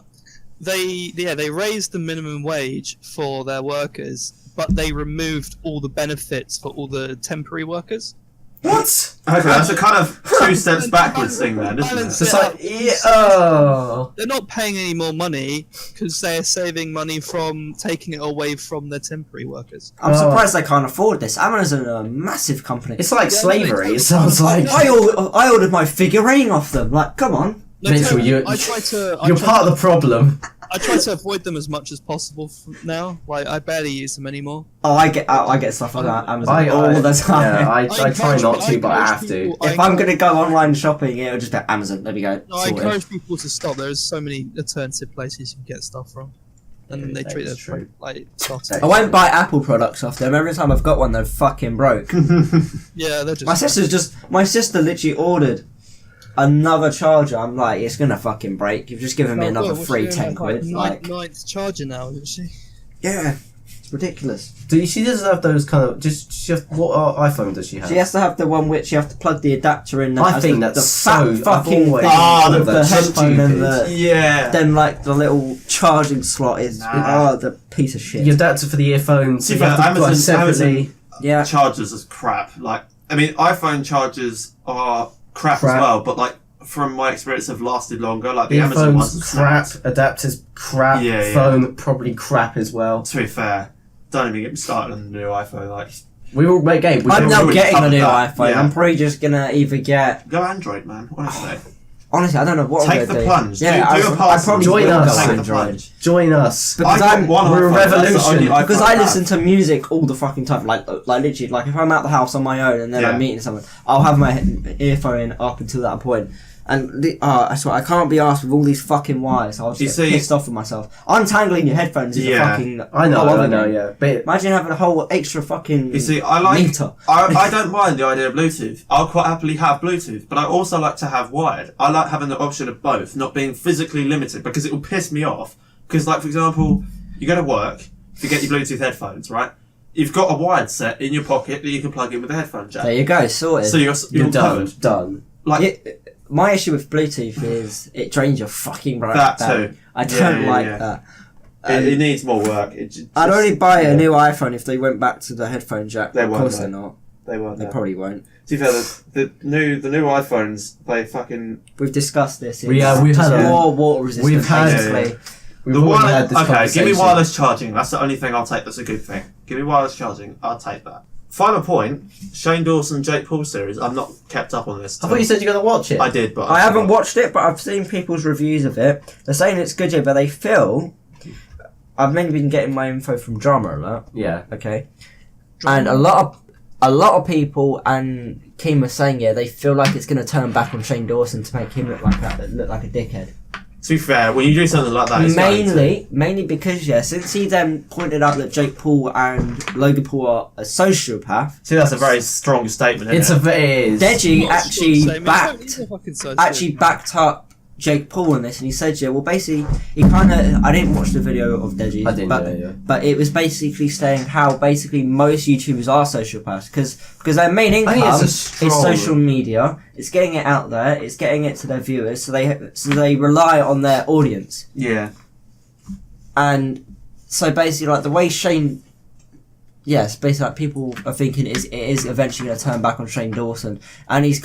they raised the minimum wage for their workers, but they removed all the benefits for all the temporary workers. What? Okay, that's a kind of 2 steps backwards thing then, isn't it? So it's like, oh. They're not paying any more money because they're saving money from taking it away from their temporary workers. I'm surprised they can't afford this. Amazon are a massive company. It's like slavery. It sounds like. I ordered my figurine off them. Like, come on. No, Mitchell, you're part of the problem. I try to avoid them as much as possible now. Like, I barely use them anymore. Oh, I get stuff on Amazon all the time. Yeah, I try not to, but I have to. If I'm gonna go online shopping, it'll just be Amazon. There we go. No, I encourage people to stop. There's so many alternative places you can get stuff from, and they treat it like stuff. I won't buy Apple products off them. Every time I've got one, they're fucking broke. Yeah, they're just. My sister literally ordered another charger. I'm like, it's gonna fucking break. You've just given me another free 10 quid. Like ninth charger now, isn't she? Yeah, it's ridiculous. She doesn't have those kind of. What iPhone does she have? She has to have the one which you have to plug the adapter in. I think that's so fucking always- thing. The headphone and the Yeah. then like the little charging slot is the piece of shit. The adapter for the earphones. See, You have to Amazon- buy separately. Amazon- Yeah. Chargers is crap. Like, I mean, iPhone chargers are crap as well, but like from my experience, have lasted longer. Like the Amazon ones, Earphones crap. Adapters crap. Yeah, Phone probably crap as well. To be fair, don't even get me started on the new iPhone. Like, We will make game. I'm now already getting a covered new that. iPhone. Yeah. I'm probably just gonna either get. go Android, man. Honestly, Honestly, I don't know what I'm take gonna the do. plunge. Yeah, do I a pass. probably Join will us. go Take the Android. plunge. Join us. Because I got one we're a iPhone, that's the revolution. only iPhone Because I I have. listen to music all the fucking time, like literally, like if I'm at the house on my own and then Yeah. I'm meeting someone, I'll have my earphone in up until that point. And I swear, I can't be asked with all these fucking wires. I'll just get pissed off with myself. Untangling your headphones is a fucking. I know, yeah. But Imagine having a whole extra fucking. You see, I like. meter. I don't mind the idea of Bluetooth. I'll quite happily have Bluetooth, but I also like to have wired. I like having the option of both, not being physically limited, because it will piss me off. Because, like, for example, you go to work, you get your Bluetooth headphones, right? You've got a wired set in your pocket that you can plug in with a headphone jack. There you go, sorted. So you're done. covered. Done. Like, My issue with Bluetooth is it drains your fucking brain. That too. I don't like yeah. that. it needs more work. I'd only buy a new iPhone if they went back to the headphone jack. They of won't, course mate. they're not. They won't. They no. probably won't. To be fair, the new iPhones, they fucking. We've discussed this. We've had more water resistant. we've had- basically. We've The already had this okay, give me conversation. wireless charging. That's the only thing I'll take. That's a good thing. Give me wireless charging. I'll take that. Final point: Shane Dawson, Jake Paul series. I've not kept up on this. I thought you said you're going to watch it. I did, but I haven't watched it, but I've seen people's reviews of it. They're saying it's good, yeah, but they feel. I've mainly been getting my info from Drama Alert. Yeah. Okay. And a lot of people and Keem were saying, yeah, they feel like it's going to turn back on Shane Dawson to make him look like a dickhead. To be fair, when you do something like that, it's Mainly because, yeah, since he then pointed out that Jake Paul and Logan Paul are a sociopath. See, that's a very strong statement. It is. Deji Actually, actually backed up Jake Paul in this, and he said, yeah, well, basically, he kind of. I didn't watch the video of Deji, I didn't, but it was basically saying how basically most YouTubers are sociopaths because their main income is social media. It's getting it out there. It's getting it to their viewers, so they rely on their audience. Yeah. And so basically, like the way Shane. Yes, basically, like, people are thinking it is eventually going to turn back on Shane Dawson, and he's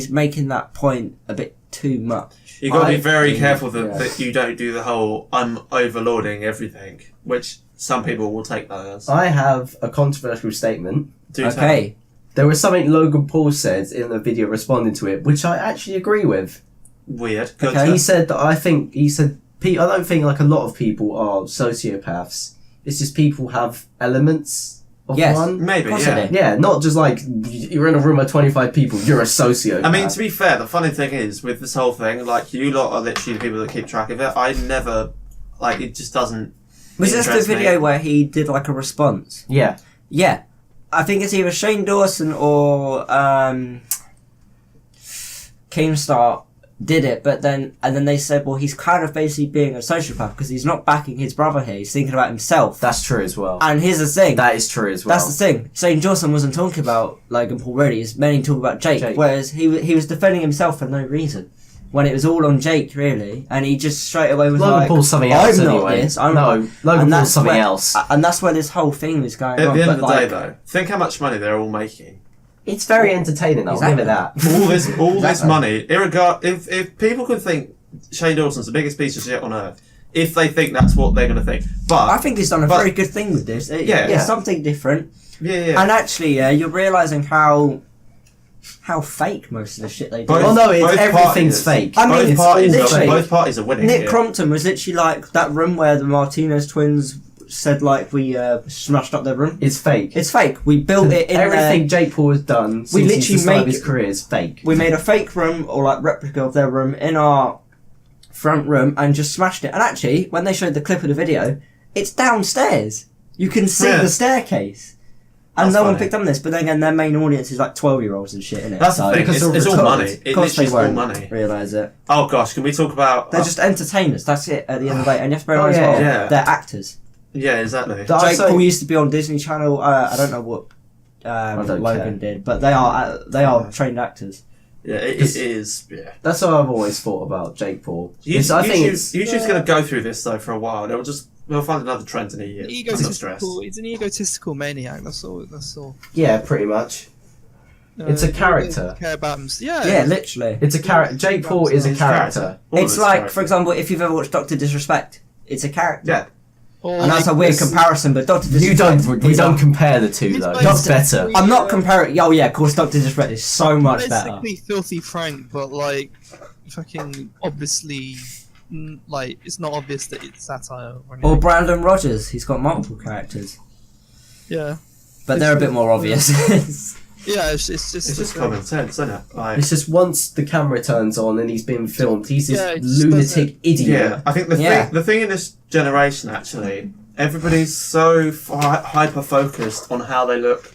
making that point a bit too much. You've got to be very careful that you don't do the whole I'm overlording everything, which some people will take that as. I have a controversial statement. Okay. There was something Logan Paul said in the video responding to it, which I actually agree with. Weird. Okay. He said that I don't think like a lot of people are sociopaths. It's just people have elements of one. Maybe, yeah. Yeah, not just like you're in a room of 25 people, you're a sociopath. I mean, to be fair, the funny thing is with this whole thing, like you lot are literally the people that keep track of it. I never, like, it just doesn't. Was this the video where he did like a response? Yeah. Yeah. I think it's either Shane Dawson or Keemstar did it, but then they said, well, he's kind of basically being a sociopath because he's not backing his brother here. He's thinking about himself. That's true as well. And here's the thing. That is true as well. That's the thing. Shane Dawson wasn't talking about Logan Paul really. He's mainly talking about Jake. Whereas he was defending himself for no reason. when it was all on Jake, really, and he just straight away was Logan like, Paul's something else I'm not anyway. this, Logan Paul's something else. And that's where this whole thing was going on. At the end but of the day, though, think how much money they're all making. It's very entertaining, I'll give it that. All this Exactly. money. If people can think Shane Dawson's the biggest piece of shit on earth, if they think that's what they're going to think, but I think he's done a very good thing with this. It's something different. yeah. And actually, you're realising how fake most of the shit they do. Both- Oh no, both everything's parties. fake. I mean, both it's parties, literally- both parties are winning. Nick here. Crompton was literally like that room where the Martinez twins said like we smashed up their room. It's fake. It's fake. We built it in Everything Jake Paul has done since literally he started make- his career is fake. We made a fake room or like replica of their room in our front room and just smashed it. And actually, when they showed the clip of the video, it's downstairs. You can see Yeah. the staircase. And That's no one funny. picked up on this, but then again, their main audience is like 12-year-olds and shit, innit? That's the thing. because It's they're all retarded. money. It Of course they literally is all won't money. realise it. Oh gosh, can we talk about? They're just entertainers, that's it, at the end of the day. And you have to bear in Oh, mind as yeah, well, yeah. they're actors. Yeah, exactly. But Jake also- Paul used to be on Disney Channel, I don't know what don't Logan care. did, but they are trained actors. Yeah, it Because- is. Yeah. That's what I've always thought about Jake Paul. I think it's YouTube's going to go through this though for a while. We'll find another trend in a year. I'm not stressed. He's an egotistical maniac. That's all. yeah, pretty much. It's a character. Care about him. Yeah. Yeah, literally. It's a character. Jake Paul is a It's character. All of It's it's like, character. for example, if you've ever watched Doctor Disrespect, it's a character. Yeah. Or And that's a weird comparison, but Doctor Disrespect. We don't compare the two He's though. basically- It's better. I'm not comparing. Oh yeah, of course, Doctor Disrespect is so much better. basically Filthy Frank, but like fucking obviously, like it's not obvious that it's satire or anything. Or Brandon Rogers, he's got multiple characters, Yeah. but they're a bit more obvious. Yeah, it's just It's just common sense, isn't it? Like, It's just once the camera turns on and he's been filmed, he's this Yeah, it just lunatic idiot. yeah, I think Yeah. the thing in this generation actually, everybody's so hyper focused on how they look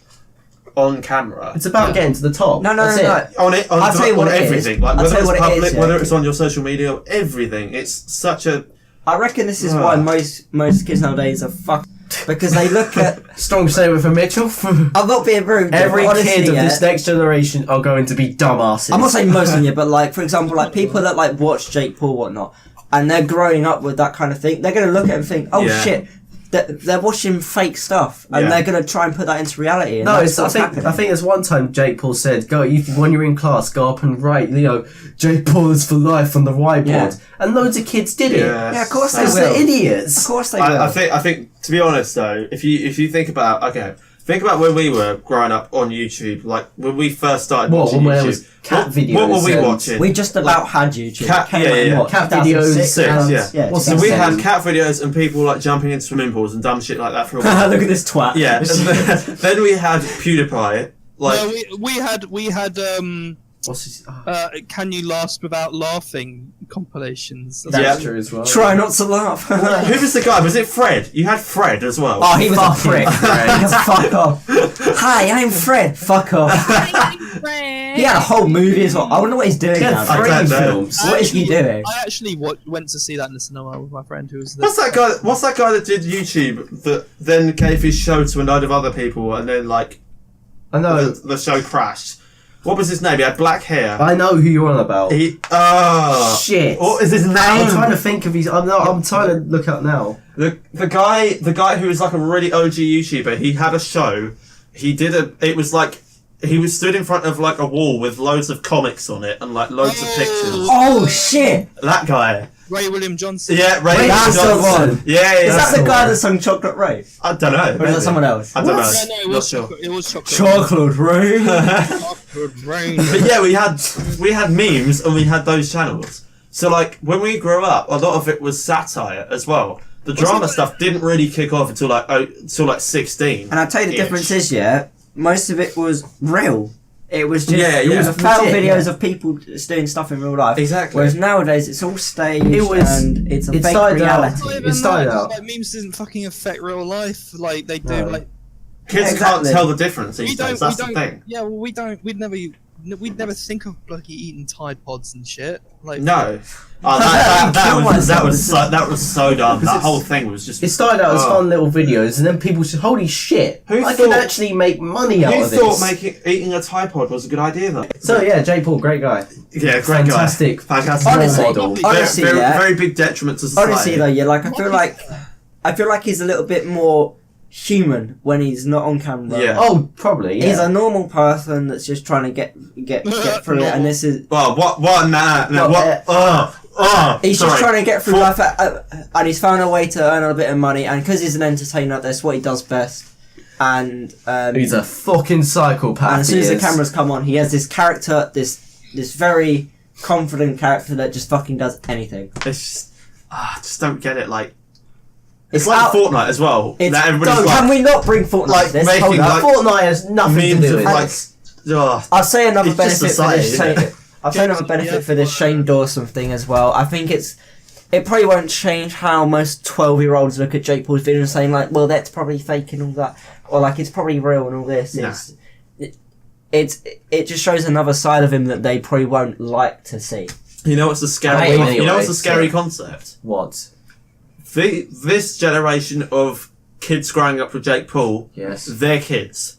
on camera. It's about getting to the top. No, That's it. On it, on, I'll tell you what on it is. everything. Like I'll whether tell you it's what it is, public, yeah. whether it's on your social media, everything. It's such a I reckon this is why most kids nowadays are fucked because they look at. Strong statement from Mitchell. I'm not being rude. but Every honestly, kid of yeah, this next generation are going to be dumbasses. I'm not saying most of you, but like for example, like people that like watch Jake Paul whatnot, and they're growing up with that kind of thing. They're gonna look at it and think, oh Yeah. shit. They're watching fake stuff, and Yeah. they're gonna try and put that into reality. And No, that's it's, I what's think happening. I think there's one time Jake Paul said, when you're in class, go up and write, Jake Paul is for life on the whiteboard. Yeah. And loads of kids did it. Yeah, of course they Because will. they're idiots. Of course they will. I think to be honest though, if you think about when we were growing up on YouTube, like when we first started watching when there YouTube, was cat videos what were we and- watching? We just about had YouTube. Cat- Came yeah, out in yeah. what, Cat 2006? videos, yeah. What's So we had 2007. cat videos and people like jumping in swimming pools and dumb shit like that for a while. Look at this twat. Yeah. And then we had PewDiePie. Like No, we had What's his, Can You Last Without Laughing compilations. that's Yeah. true as well. Try not to laugh. who was the guy? Was it Fred? You had Fred as well. Oh, he was Fuck a prick. Fuck off. Hi, I'm Fred. Fuck off. He had a whole movie as well. I wonder what he's doing Yeah, now. I three don't know. films. What is he doing? I actually went to see that in the cinema with my friend who was the. What's that guy? What's that guy that did YouTube that then gave his show to a load of other people and then like I know. the show crashed? What was his name? He had black hair. I know who you're on about. What Shit. Oh, is his name? I'm trying to think of his. I'm trying to look up now. The guy who was like a really OG YouTuber. He had a show. It was like he was stood in front of like a wall with loads of comics on it and like loads of pictures. Oh shit! That guy. Ray William Johnson. Yeah, Ray That's the Johnson. one. Yeah, Is that the the guy one. that sung Chocolate Ray? I don't know. Or is maybe. that someone else? I don't know. Yeah, no, it Not was sure. chocolate. It was chocolate. Chocolate Ray. Chocolate rain. But yeah, we had memes and we had those channels. So like when we grew up, a lot of it was satire as well. The drama stuff didn't really kick off until like 16. And I tell you the difference is, yeah, most of it was real. It was just Yeah, it yeah. was fail Legit, videos yeah. of people just doing stuff in real life. Exactly. Whereas nowadays it's all staged and it's a it fake started out- reality. Not even It started that, out. Like, memes doesn't fucking affect real life like they do. No. Like Kids exactly. can't tell the difference we these don't. days. That's we the don't. thing. Yeah, well, we don't. We'd never we'd never think of bloody eating Tide Pods and shit. Like No. Oh, that was so dumb. That whole thing was just. It started out as fun little videos, and then people said, "Holy shit! I can actually make money out of this." Who thought eating a Tide Pod was a good idea though? So yeah, Jake Paul, great guy. Yeah, great Fantastic. guy. Fantastic. Honestly, very big detriment to society. Honestly, though, yeah, like I feel like he's a little bit more human when he's not on camera. Yeah. Oh, probably. Yeah. He's a normal person that's just trying to get through it, and this is. Well, He's just trying to get through life, and he's found a way to earn a bit of money. And because he's an entertainer, that's what he does best. And he's a fucking psychopath. And as soon as the cameras come on, he has this character, this very confident character that just fucking does anything. It's just, I just don't get it. Like. It's like Fortnite as well. Can we not bring Fortnite like to this? making like Fortnite has nothing to do with it. I'll say another benefit for this. I'll say another benefit for this Shane Dawson thing as well. I think it probably won't change how most 12-year-olds look at Jake Paul's video and saying like, well, that's probably fake and all that, or like it's probably real and all this. Yeah. It just shows another side of him that they probably won't like to see. You know what's the scary? You know what's the scary concept? What? This generation of kids growing up with Jake Paul, yes, they're kids.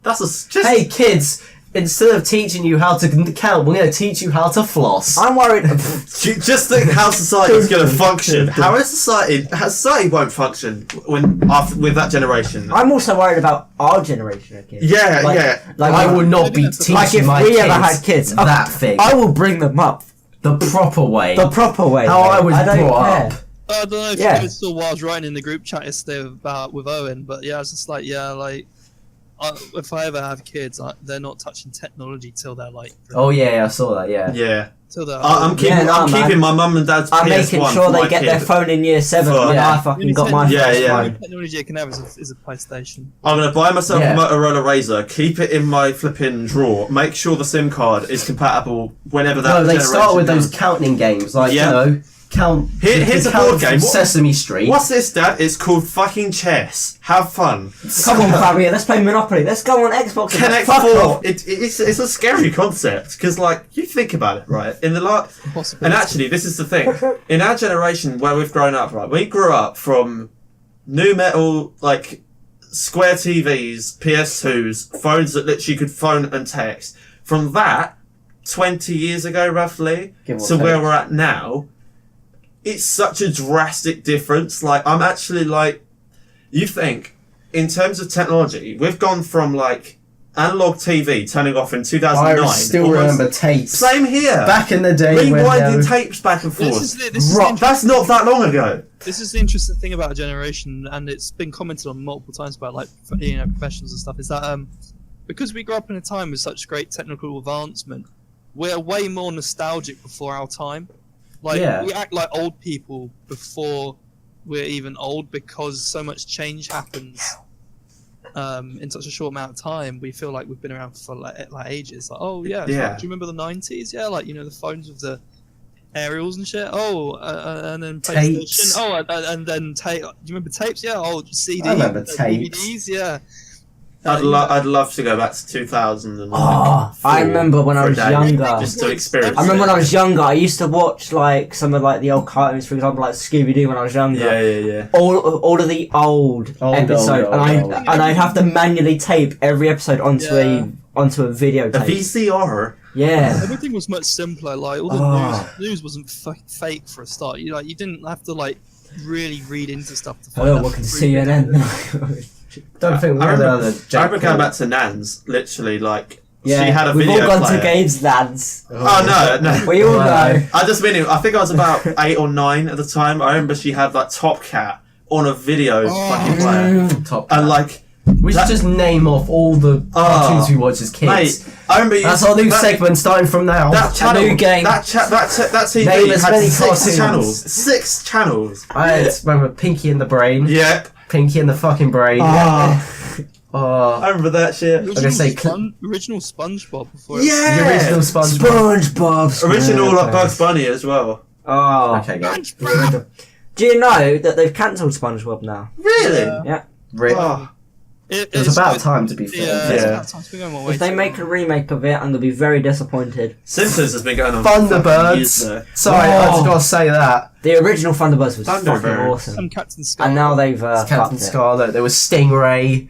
Hey kids, instead of teaching you how to count, we're going to teach you how to floss. I'm worried. Just think how society's going to function. How is society won't function with that generation. I'm also worried about our generation of kids. Yeah, Like I will not be teaching like if my we kids ever had kids, that thing. I will bring them up the proper way. The proper way. How I was brought up. I don't know if you guys saw what I was writing in the group chat yesterday with Owen, but yeah, I was just like, if I ever have kids, they're not touching technology till they're like. Oh yeah, I saw that. Yeah. Yeah. Till they're. I'm keeping my mum and dad's PS1. I'm making sure they get their phone in year 7 when I fucking got my phone. The technology you can have is a PlayStation. I'm gonna buy myself a Motorola Razr, keep it in my flipping drawer, make sure the SIM card is compatible whenever that. No, they start with those counting games, like you know. Here's a board game. Sesame Street. What's this, Dad? It's called fucking chess. Have fun. Come on, Fabio. Let's play Monopoly. Let's go on Xbox. Connect 4. It's a scary concept because, like, you think about it, right? And actually, this is the thing. In our generation, where we've grown up, right? We grew up from new metal, like square TVs, PS2s, phones that literally could phone and text. From that, 20 years ago, roughly, to where we're at now. It's such a drastic difference. Like, I'm actually like, you think, in terms of technology, we've gone from like analog TV turning off in 2009. I still remember tapes. Same here. Back in the day, rewinding tapes back and forth. That's not that long ago. This is the interesting thing about a generation, and it's been commented on multiple times about like professionals and stuff. Is that because we grew up in a time with such great technical advancement, we're way more nostalgic before our time. Like, we act like old people before we're even old because so much change happens in such a short amount of time. We feel like we've been around for like ages. Like, do you remember the 90s? Yeah, like, you know, the phones with the aerials and shit. And then PlayStation. Tapes. And then tape. Do you remember tapes? Yeah. CD. I remember tapes. DVDs. Yeah. I'd love to go back to 2000. I remember when I was younger. Just to experience. I remember when I was younger. I used to watch like some of like the old cartoons, for example, like Scooby Doo when I was younger. Yeah. All of the old episodes, and I'd have to manually tape every episode onto a video tape. A VCR. Yeah. Everything was much simpler. Like all the news wasn't fake for a start. You didn't have to like really read into stuff to find out. Welcome to CNN. Don't think I remember going back to Nan's, literally, like, she had a video player. We've all gone player. to Gabe's Nan's. Oh, no. We all know. I think I was about 8 or 9 at the time. I remember she had, like, Top Cat on a video fucking player. Top Cat. And, like... We should just name off all the cartoons we watch as kids. Mate, I remember that's our new segment starting from now. That channel, new game. That TV had 6 channels. 6 channels. I remember Pinky and the Brain. Yeah. Pinky and the fucking Brain. I remember that shit. Original SpongeBob before. Yeah. The original SpongeBob. Original Bugs Bunny as well. Okay, go. Do you know that they've cancelled SpongeBob now? Really? Yeah. Really? It was about time, to be fair. Yeah, it's Yeah. about time. It's been going on way If they too make a long. remake of it, I'm gonna be very disappointed. Simpsons has been going on for fucking years, Thunderbirds. though. Sorry, I just Oh. gotta say that. The original Thunderbirds was fucking Thunderbirds. awesome, Some Captain Scarlet. and now they've It's Captain fucked it. Scarlet. There was Stingray.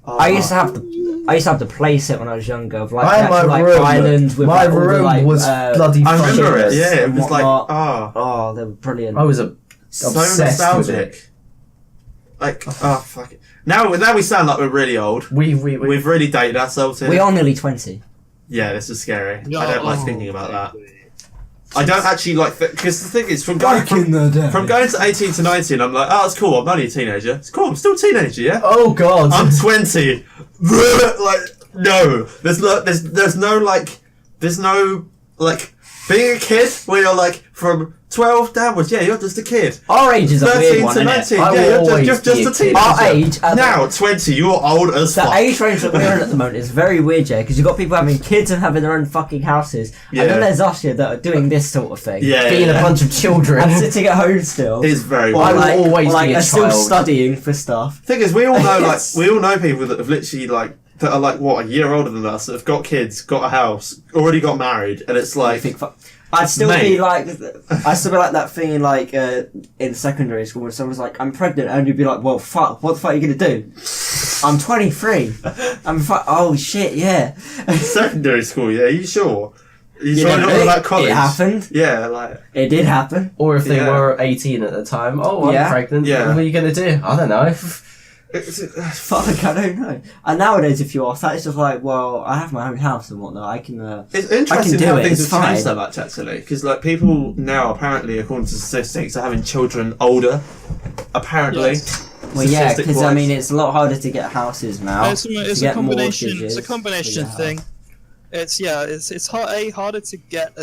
I used to have the play set when I was younger of like I the had my actual, like, room. islands with My like, all the, room like, was bloody I remember it. functions Yeah, it and was like whatnot. Oh, they were brilliant. I was so obsessed with nostalgic. it. Like, oh fuck it. Now we sound like we're really old. We've We've really dated ourselves here. We are nearly 20. Yeah, this is scary. Yeah, I don't like oh, thinking about that. I don't actually like because the thing is from going the day. from going to 18 to 19, I'm like, oh, it's cool. I'm only a teenager. It's cool. I'm still a teenager. Yeah. Oh god. I'm 20. Like, no. There's no like being a kid where you're like from 12 downwards. Yeah, you're just a kid. Our age is a 13 weird one, to isn't 19. it? I Yeah, will you're always just be a a kid. teenager. Our age, Now 20, you're old as the fuck. age range that we're in at the moment is very weird, yeah, because you've got people having kids and having their own fucking houses, Yeah. and then there's us here that are doing this sort of thing. Yeah, Being a bunch of children. And sitting at home still. It's very or I weird. will like, always or like be a are still child. studying for stuff. Thing is, we all know Yes. we all know people that have literally that are like what a year older than us that have got kids, got a house, already got married, and it's I like think I'd still Mate. be like, I'd still be like that thing in like in secondary school when someone's like, "I'm pregnant," and you'd be like, "Well, fuck, what the fuck are you gonna do?" I'm 23. Oh shit, yeah. secondary school. Yeah, you sure? You sure know, you're not about college? It happened. Yeah, like It did happen. Or if they Yeah. were 18 at the time. Oh, I'm Yeah. pregnant. Yeah. What are you going to do? I don't know. Fuck, I don't know. And nowadays, if you ask that, it's just like, well, I have my own house and whatnot. I can. it's interesting do how it, things it's have changed fine. so much actually, because like people now apparently, according to statistics, are having children older. Apparently, Yes. Well, yeah, because I statistic-wise. mean, it's a lot harder to get houses now. It's to a get combination. mortgages It's a combination for your thing. house. It's harder to get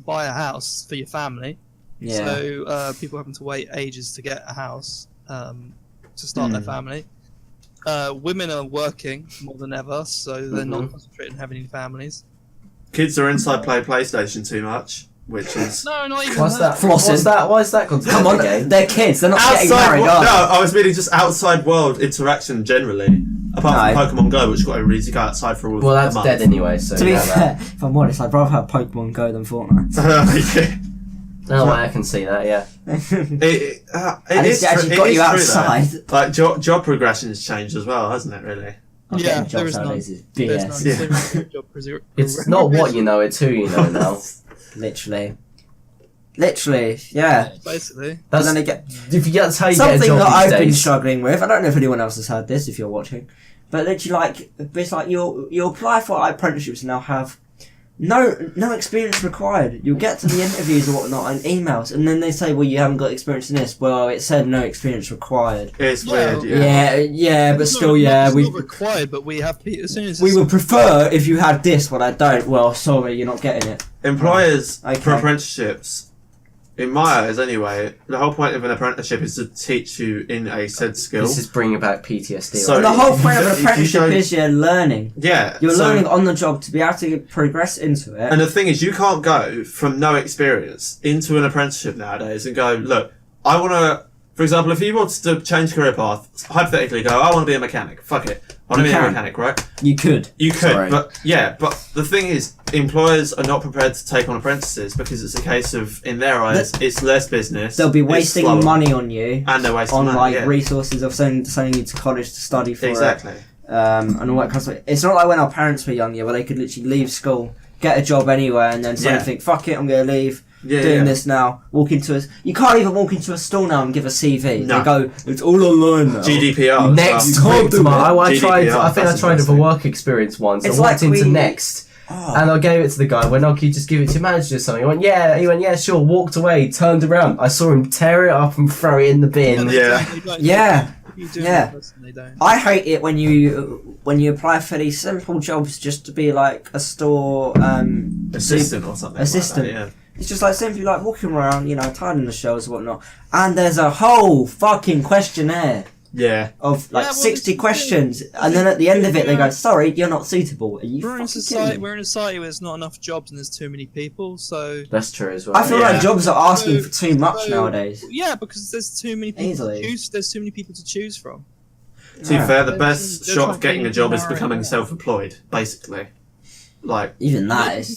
buy a house for your family. Yeah. So people having to wait ages to get a house to start their family. Women are working more than ever, so they're not concentrating on having any families. kids are inside PlayStation too much, which is No, not even What's that? Flossing. What's that? Why is that called? Come on, they're kids. They're not getting married, no, are they? I was meaning just outside world interaction generally. Apart No. from Pokemon Go, which got everybody to go outside for Well, that's a month. dead anyway, so To be yeah, fair, if I'm honest, I'd rather have Pokemon Go than Fortnite. No way, I can see that, yeah. It At least is it actually true- got it you is true, though. outside. Like job progression has changed as well, hasn't it? Really. I'm Yeah, getting there jobs is none. nowadays is There's BS. no Yeah. serious job It's not what you know, it's who you know now. Literally, yeah. Basically. And That's, then they get that's how you get a something job that these I've been days. struggling with. I don't know if anyone else has heard this. If you're watching, but literally, like it's like you apply for apprenticeships and now have no experience required. You'll get to the interviews or whatnot and emails, and then they say, well, you haven't got experience in this. Well, it said no experience required. It's Well, weird. Yeah. But It's still, not, it's we not required, but we have as soon as we it's- would prefer if you had this. Well, I don't. Well, sorry, you're not getting it. Employers Okay. for apprenticeships, in my eyes anyway, the whole point of an apprenticeship is to teach you in a said skill. This is bringing back PTSD. So- And the whole point of if an you apprenticeship don't- is you're learning. Yeah. You're so- learning on the job to be able to progress into it. And the thing is, you can't go from no experience into an apprenticeship nowadays and go, look, I want to, for example, if you wanted to change career path, hypothetically go, I want to be a mechanic. Fuck it. I want to You be a can. mechanic, right? You could. You could, Sorry. but the thing is, employers are not prepared to take on apprentices because it's a case of, in their eyes, it's less business. They'll be it's wasting slower, money on you. and they're wasting On money. like yeah. resources of sending you to college to study for Exactly. it, and all that kind of stuff. It's not like when our parents were younger, where they could literally leave school, get a job anywhere, and then suddenly Yeah. think, "Fuck it, I'm going to leave." Yeah, Doing yeah. this now. Walk into a. You can't even walk into a store now and give a CV. No. They go, "It's all online now." GDPR. Next as well. week, tomorrow. I tried. GDPR, I think I that's tried it for interesting. work experience once. It's I walked like into we- Next, Oh. and I gave it to the guy. Went, "Oh, can you just give it to your manager or something?" He went, "Yeah, sure." Walked away. Turned around. I saw him tear it up and throw it in the bin. Yeah. They don't. Yeah. If you do Yeah. it, they don't. I hate it when you apply for these simple jobs just to be like a store Assistant or something. Assistant. Like that, yeah. It's just like simply like walking around, tidying the shelves and whatnot. And there's a whole fucking questionnaire Yeah. of like Yeah, well, 60 this is questions, and then at the end of it they go, "Sorry, you're not suitable." Are you We're in a fucking society. kidding me? We're in a society where there's not enough jobs and there's too many people. So That's true as well. I feel Yeah. like jobs are asking for too much so- nowadays. yeah, because there's too many people Easily. to choose. There's too many people to choose from. To be fair, the best They're shot trying of getting to a job is narrow it becoming down. self-employed, basically. Like, Even that If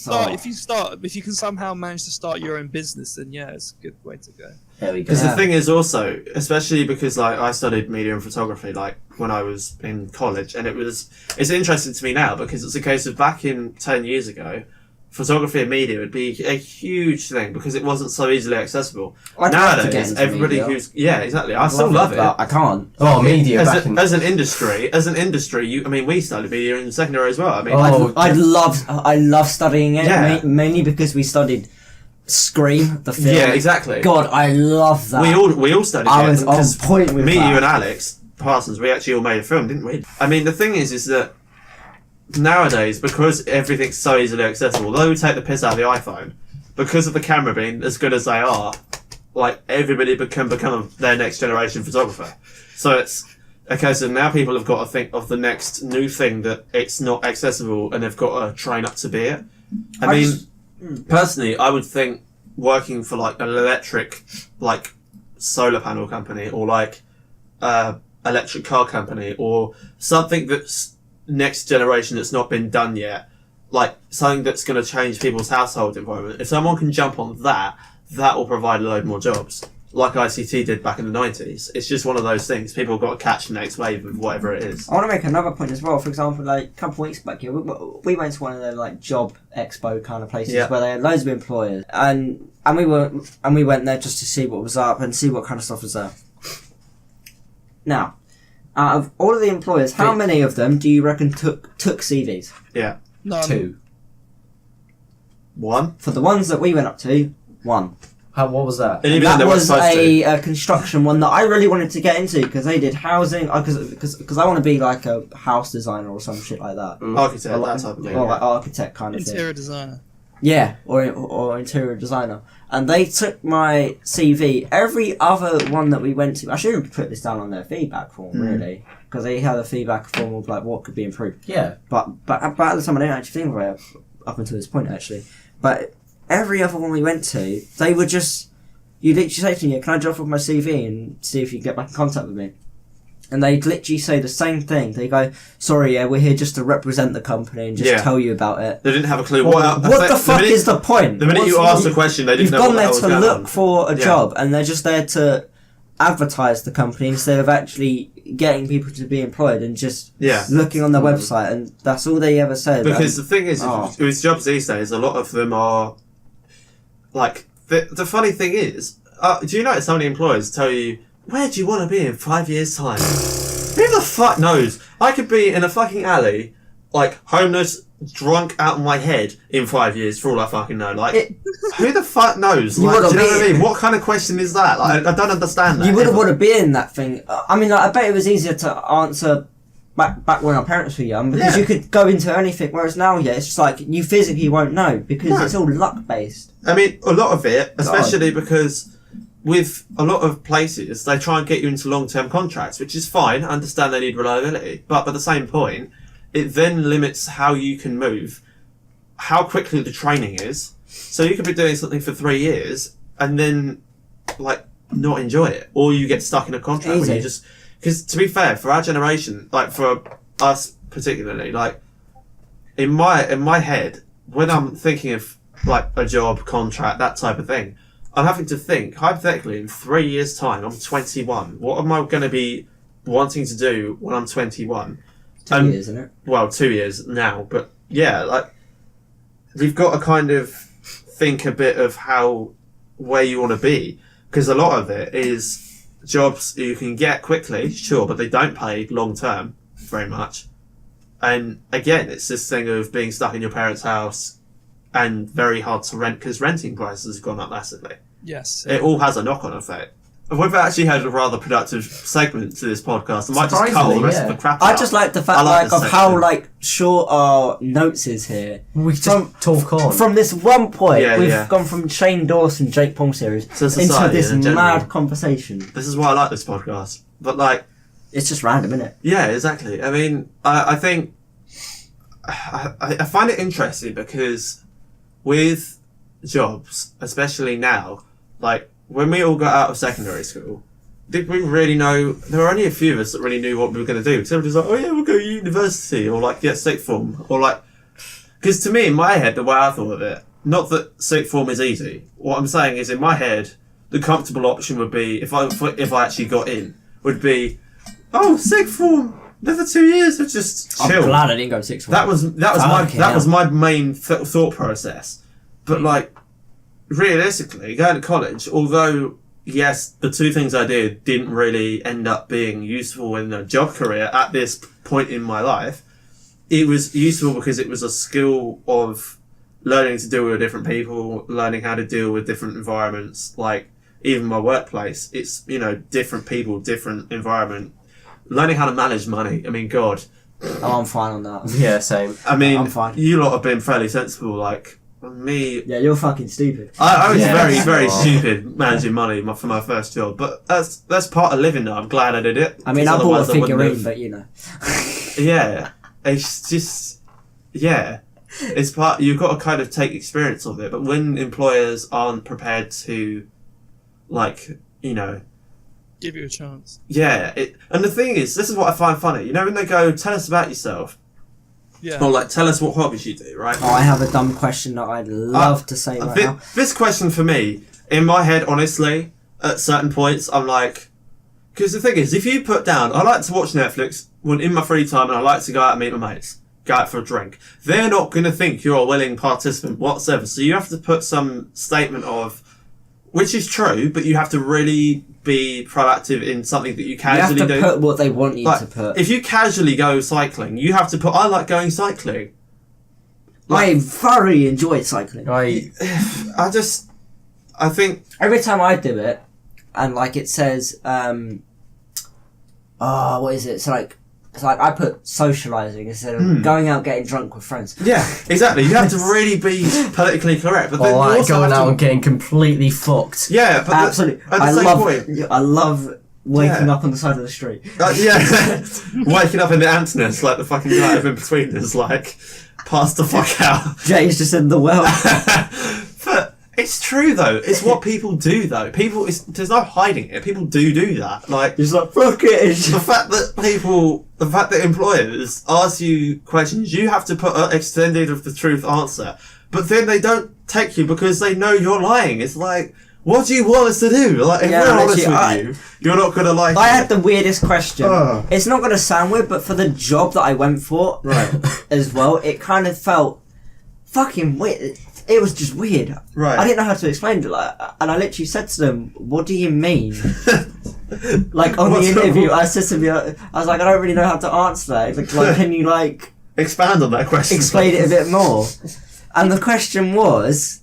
is. if you can somehow manage to start your own business, then yeah, it's a good way to go. There we go. because Yeah. the thing is also, especially because like I studied media and photography like when I was in college, and it's interesting to me now because it's a case of back in 10 years ago, photography and media would be a huge thing because it wasn't so easily accessible. I'd love to get Nowadays, into everybody media. exactly. I still love it. but I can't. Oh, media As, back in... as an industry, we studied media in secondary as well. I mean, Oh, I love studying it, Yeah. mainly because we studied Scream, the film. yeah, exactly. God, I love that. We all studied I it. was on because point with me, that. you, and Alex Parsons, we actually all made a film, didn't we? I mean, the thing is that nowadays, because everything's so easily accessible, although we take the piss out of the iPhone, because of the camera being as good as they are, like everybody can become their next generation photographer. So it's a case of now people have got to think of the next new thing that it's not accessible, and they've got to train up to be it. I mean, personally, I would think working for like an electric, like solar panel company, or like electric car company, or something that's next generation that's not been done yet, like something that's going to change people's household environment. If someone can jump on that will provide a load more jobs, like ICT did back in the 90s. It's just one of those things. People have got to catch the next wave of whatever it is. I want to make another point as well. For example, like a couple of weeks back, we went to one of their like job expo kind of places Yeah. where they had loads of employers, and we went there just to see what was up and see what kind of stuff was there. Now, out of all of the employers, how many of them do you reckon took CVs? Yeah. No, 2. One. For the ones that we went up to, 1. What was that? And even That though they weren't was supposed to. a construction one that I really wanted to get into because they did housing. Because I want to be like a house designer or some shit like that. Architect, Or like, that type of thing. or like architect kind of thing. interior designer. Yeah, or interior designer. And they took my CV. Every other one that we went to, I should have put this down on their feedback form, really, because they had a feedback form of like what could be improved. Yeah. But at the time, I didn't actually think about it up until this point, actually. But every other one we went to, they would just, you literally say to me, "Can I drop off my CV and see if you can get back in contact with me?" And they'd literally say the same thing. They go, "Sorry, yeah, we're here just to represent the company and just tell you about it." They didn't have a clue. What the fuck is the point? The minute you What's- asked the question, they didn't You've know gone what the there hell was to going look on. for a Yeah. job, and they're just there to advertise the company instead of actually getting people to be employed and just Yeah. looking on their website, and that's all they ever said. Because the thing is, Oh. with jobs these days, a lot of them are like the funny thing is, do you notice how many employers tell you, "Where do you want to be in 5 years' time?" Who the fuck knows? I could be in a fucking alley, like homeless, drunk out of my head in 5 years, for all I fucking know. Like, who the fuck knows? You Like, do would've you know what I been- mean? What kind of question is that? Like, I don't understand that. you wouldn't ever. want to be in that thing. I mean, like, I bet it was easier to answer back when our parents were young because Yeah. you could go into anything. Whereas now, yeah, it's just like you physically won't know because No. it's all luck based. I mean, a lot of it, especially because with a lot of places, they try and get you into long-term contracts, which is fine. I understand they need reliability. But by the same point, it then limits how you can move, how quickly the training is. So you could be doing something for 3 years and then, like, not enjoy it. Or you get stuck in a contract where Easy. you just... Because, to be fair, for our generation, like, for us particularly, like, in my head, when I'm thinking of, like, a job, contract, that type of thing, I'm having to think, hypothetically, in 3 years' time, I'm 21. What am I going to be wanting to do when I'm 21? 2 years, isn't it? Well, 2 years now, but yeah, like, you've got to kind of think a bit of where you want to be, because a lot of it is jobs you can get quickly, sure, but they don't pay long term very much. And again, it's this thing of being stuck in your parents' house and very hard to rent because renting prices have gone up massively. Yes. It all has a knock-on effect. We've actually had a rather productive segment to this podcast. I might just cut all the rest of the crap out. I just like the fact I like of this how section. like short our notes is here. We just From- talk on. From this one point, Yeah, we've yeah. gone from Shane Dawson, Jake Paul series To into society this in general. mad conversation. This is why I like this podcast. But like, It's just random, isn't it? yeah, exactly. I mean, I think I find it interesting because with jobs, especially now, like when we all got out of secondary school, did we really know? There were only a few of us that really knew what we were going to do. Because everybody's like, oh yeah, we'll go to university, or like get sixth form, or like. Because to me, in my head, the way I thought of it, not that sixth form is easy. What I'm saying is, in my head, the comfortable option would be if I actually got in, would be, oh, sixth form. Another 2 years of just chill. I'm glad I didn't go to sixth form. That was my main thought process. But like, realistically, going to college, although yes, the two things I did didn't really end up being useful in a job career at this point in my life, it was useful because it was a skill of learning to deal with different people, learning how to deal with different environments. Like even my workplace, it's different people, different environment. Learning how to manage money. I mean, God. Oh, I'm fine on that. Yeah, same. I mean, I'm fine. You lot have been fairly sensible. Like me, Yeah, you're fucking stupid. I was Yeah. very stupid managing money for my first job. But that's part of living now. I'm glad I did it. I mean, I 'cause bought a otherwise I wouldn't figurine, have- but you know. Yeah, it's just it's part. You've got to kind of take experience of it. But when employers aren't prepared to, like, Give you a chance. and the thing is, this is what I find funny. When they go, tell us about yourself, Yeah. or like, tell us what hobbies you do, right? Oh, I have a dumb question that I'd love to say right now. This question for me, in my head, honestly, at certain points, I'm like, because the thing is, if you put down, I like to watch Netflix when in my free time, and I like to go out and meet my mates, go out for a drink. They're not going to think you're a willing participant whatsoever. So you have to put some statement of, which is true, but you have to really be proactive in something that you You casually have to do. put what they want you Like, to put. if you casually go cycling, you have to put, I like going cycling. I thoroughly enjoy cycling. I I think, Every time I do it, and like it says, what is it? It's like I put socialising instead of going out getting drunk with friends. yeah, exactly. You have to really be politically correct. But then you like also going have out to, and getting completely fucked. yeah, but Absolutely. at the same point, I love waking Yeah. up on the side of the street. waking up in the Antinous like the fucking guy in between us, like, pass the fuck out. Jay's just in the well. But it's true though. It's what people do though. There's no hiding it. People do that. Like, He's like, fuck it. the fact that employers ask you questions, you have to put an extended of the truth answer. But then they don't take you because they know you're lying. It's like, what do you want us to do? Like, if Yeah, we're honest literally, with you, you're not gonna like I it. had the weirdest question. Oh. It's not going to sound weird, but for the job that I went for Right. as well, it kind of felt fucking weird. It was just weird. Right. I didn't know how to explain it. Like, and I literally said to them, "What do you mean?" Like on What's the the- interview, I said to me, I was like, "I don't really know how to answer that. Like can you like Expand on that question. explain it a bit more?" And the question was,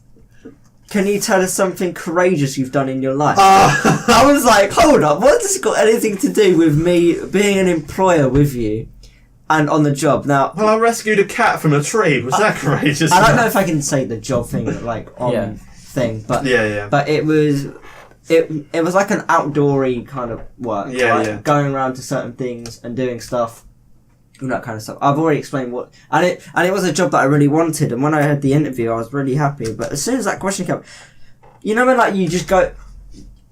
"Can you tell us something courageous you've done in your life?" I was like, hold up, what has it got anything to do with me being an employer with you and on the job? Now, Well, I rescued a cat from a tree. Was that courageous? I don't know if I can say the job thing, like, on Yeah. thing, but Yeah. but it was like an outdoory kind of work, Yeah, right? yeah. Going around to certain things and doing stuff, and that kind of stuff. I've already explained what, and it was a job that I really wanted, and when I had the interview, I was really happy. But as soon as that question came, when like you just go,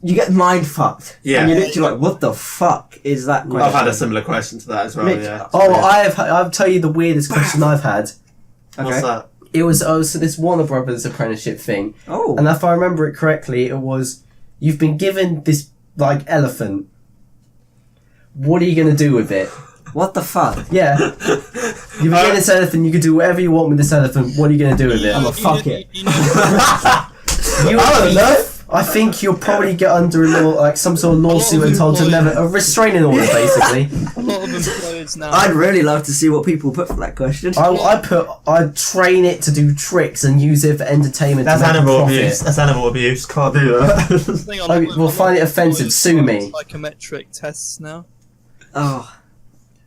you get mind fucked, Yeah. and you're literally like, what the fuck is that question? I've had a similar question to that as well. Mitch, Yeah. Oh, Yeah. I'll tell you the weirdest question I've had. What's that? It was so this Warner Brothers apprenticeship thing, Oh, and if I remember it correctly, it was you've been given this like elephant. What are you gonna do with it? what the fuck? Yeah, you've been given this elephant. You can do whatever you want with this elephant. What are you gonna do with it? I'm a fuck it. I don't know. I think you'll probably get under a law, like some sort of lawsuit and told to never a restraining order, basically. A lot of employers now. I'd really love to see what people put for that question. I'd train it to do tricks and use it for entertainment. That's to make a animal profit. abuse. That's animal abuse. Can't do that. Thing on- We'll find it offensive. Sue me. Psychometric tests now. Oh,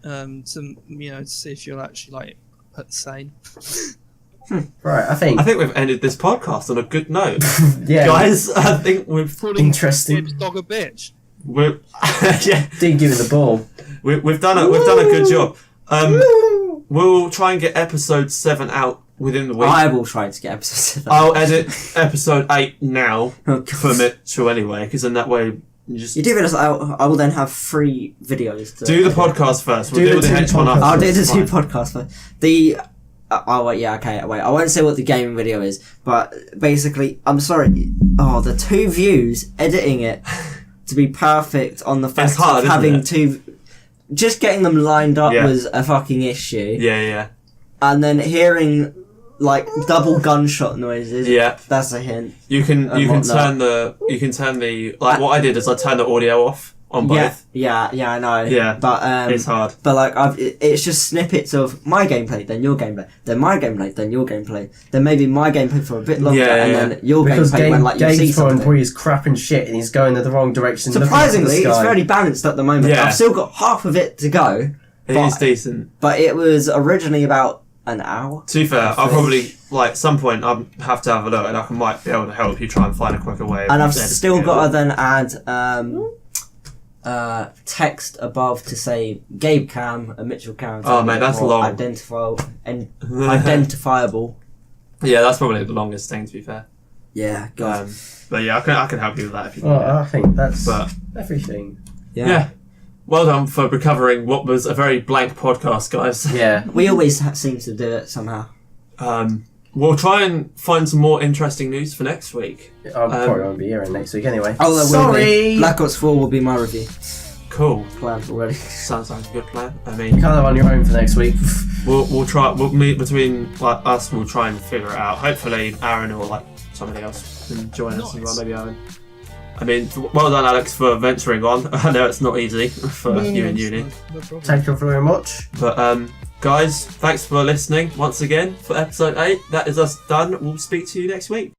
To to see if you're actually like sane. Right, I think. I think we've ended this podcast on a good note, Yeah, guys. I think we've Interesting. Dog a bitch. yeah didn't give it the ball. we've done a good job. We'll try and get episode 7 out within the week. I will try to get episode 7. I'll edit episode 8 now Oh, for God. Mitchell anyway, because in that way You do realise I will then have 3 videos. Do the podcast first. We'll do the two H one podcasts. after. I'll do the It's 2 fine. podcasts first. Oh wait, yeah, okay, wait. I won't say what the gaming video is, but basically, I'm sorry. Oh, the 2 views, editing it to be perfect on the fact hard, of having isn't 2. Just getting them lined up Yeah. was a fucking issue. Yeah. And then hearing like double gunshot noises. Yeah. That's a hint. You can whatnot. turn the like what I did is I turned the audio off on both. Yeah, I know. Yeah. But It's hard. But like it's just snippets of my gameplay, then your gameplay, then my gameplay, then your gameplay, then maybe my gameplay for a bit longer, Yeah, and yeah. then your Because gameplay when like you see Gabe's throwing something. probably is crap and shit, and he's going in the wrong direction. looking up at the Surprisingly, it's sky. fairly balanced at the moment. Yeah. I've still got half of it to go, It is decent. but it was originally about an hour. To be fair, I'll think. probably like some point I'll have to have a look, and I might be able to help you try and find a quicker way. And I've editing still it. got to then add text above to say Gabe Cam and Mitchell Cam. Oh, mate, that's long. Identifiable. Yeah, that's probably the longest thing, to be fair. Yeah, God. But yeah, I can help you with that if you Well, want. I think that's But everything. yeah. Well done for recovering what was a very blank podcast, guys. Yeah. We always seem to do it somehow. We'll try and find some more interesting news for next week. I probably won't be here next week anyway. Oh, there will Sorry! be. Black Ops 4 will be my review. Cool. Planned already. Sounds like a good plan. I You're mean, kind of on your own for next week. we'll try. We'll meet between like us. We'll try and figure it out. Hopefully, Aaron or like somebody else can join us as well. Maybe Aaron. I mean, well done, Alex, for venturing on. I know it's not easy for you in uni. No problem. Thank you very much. But guys, thanks for listening once again for episode 8. That is us done. We'll speak to you next week.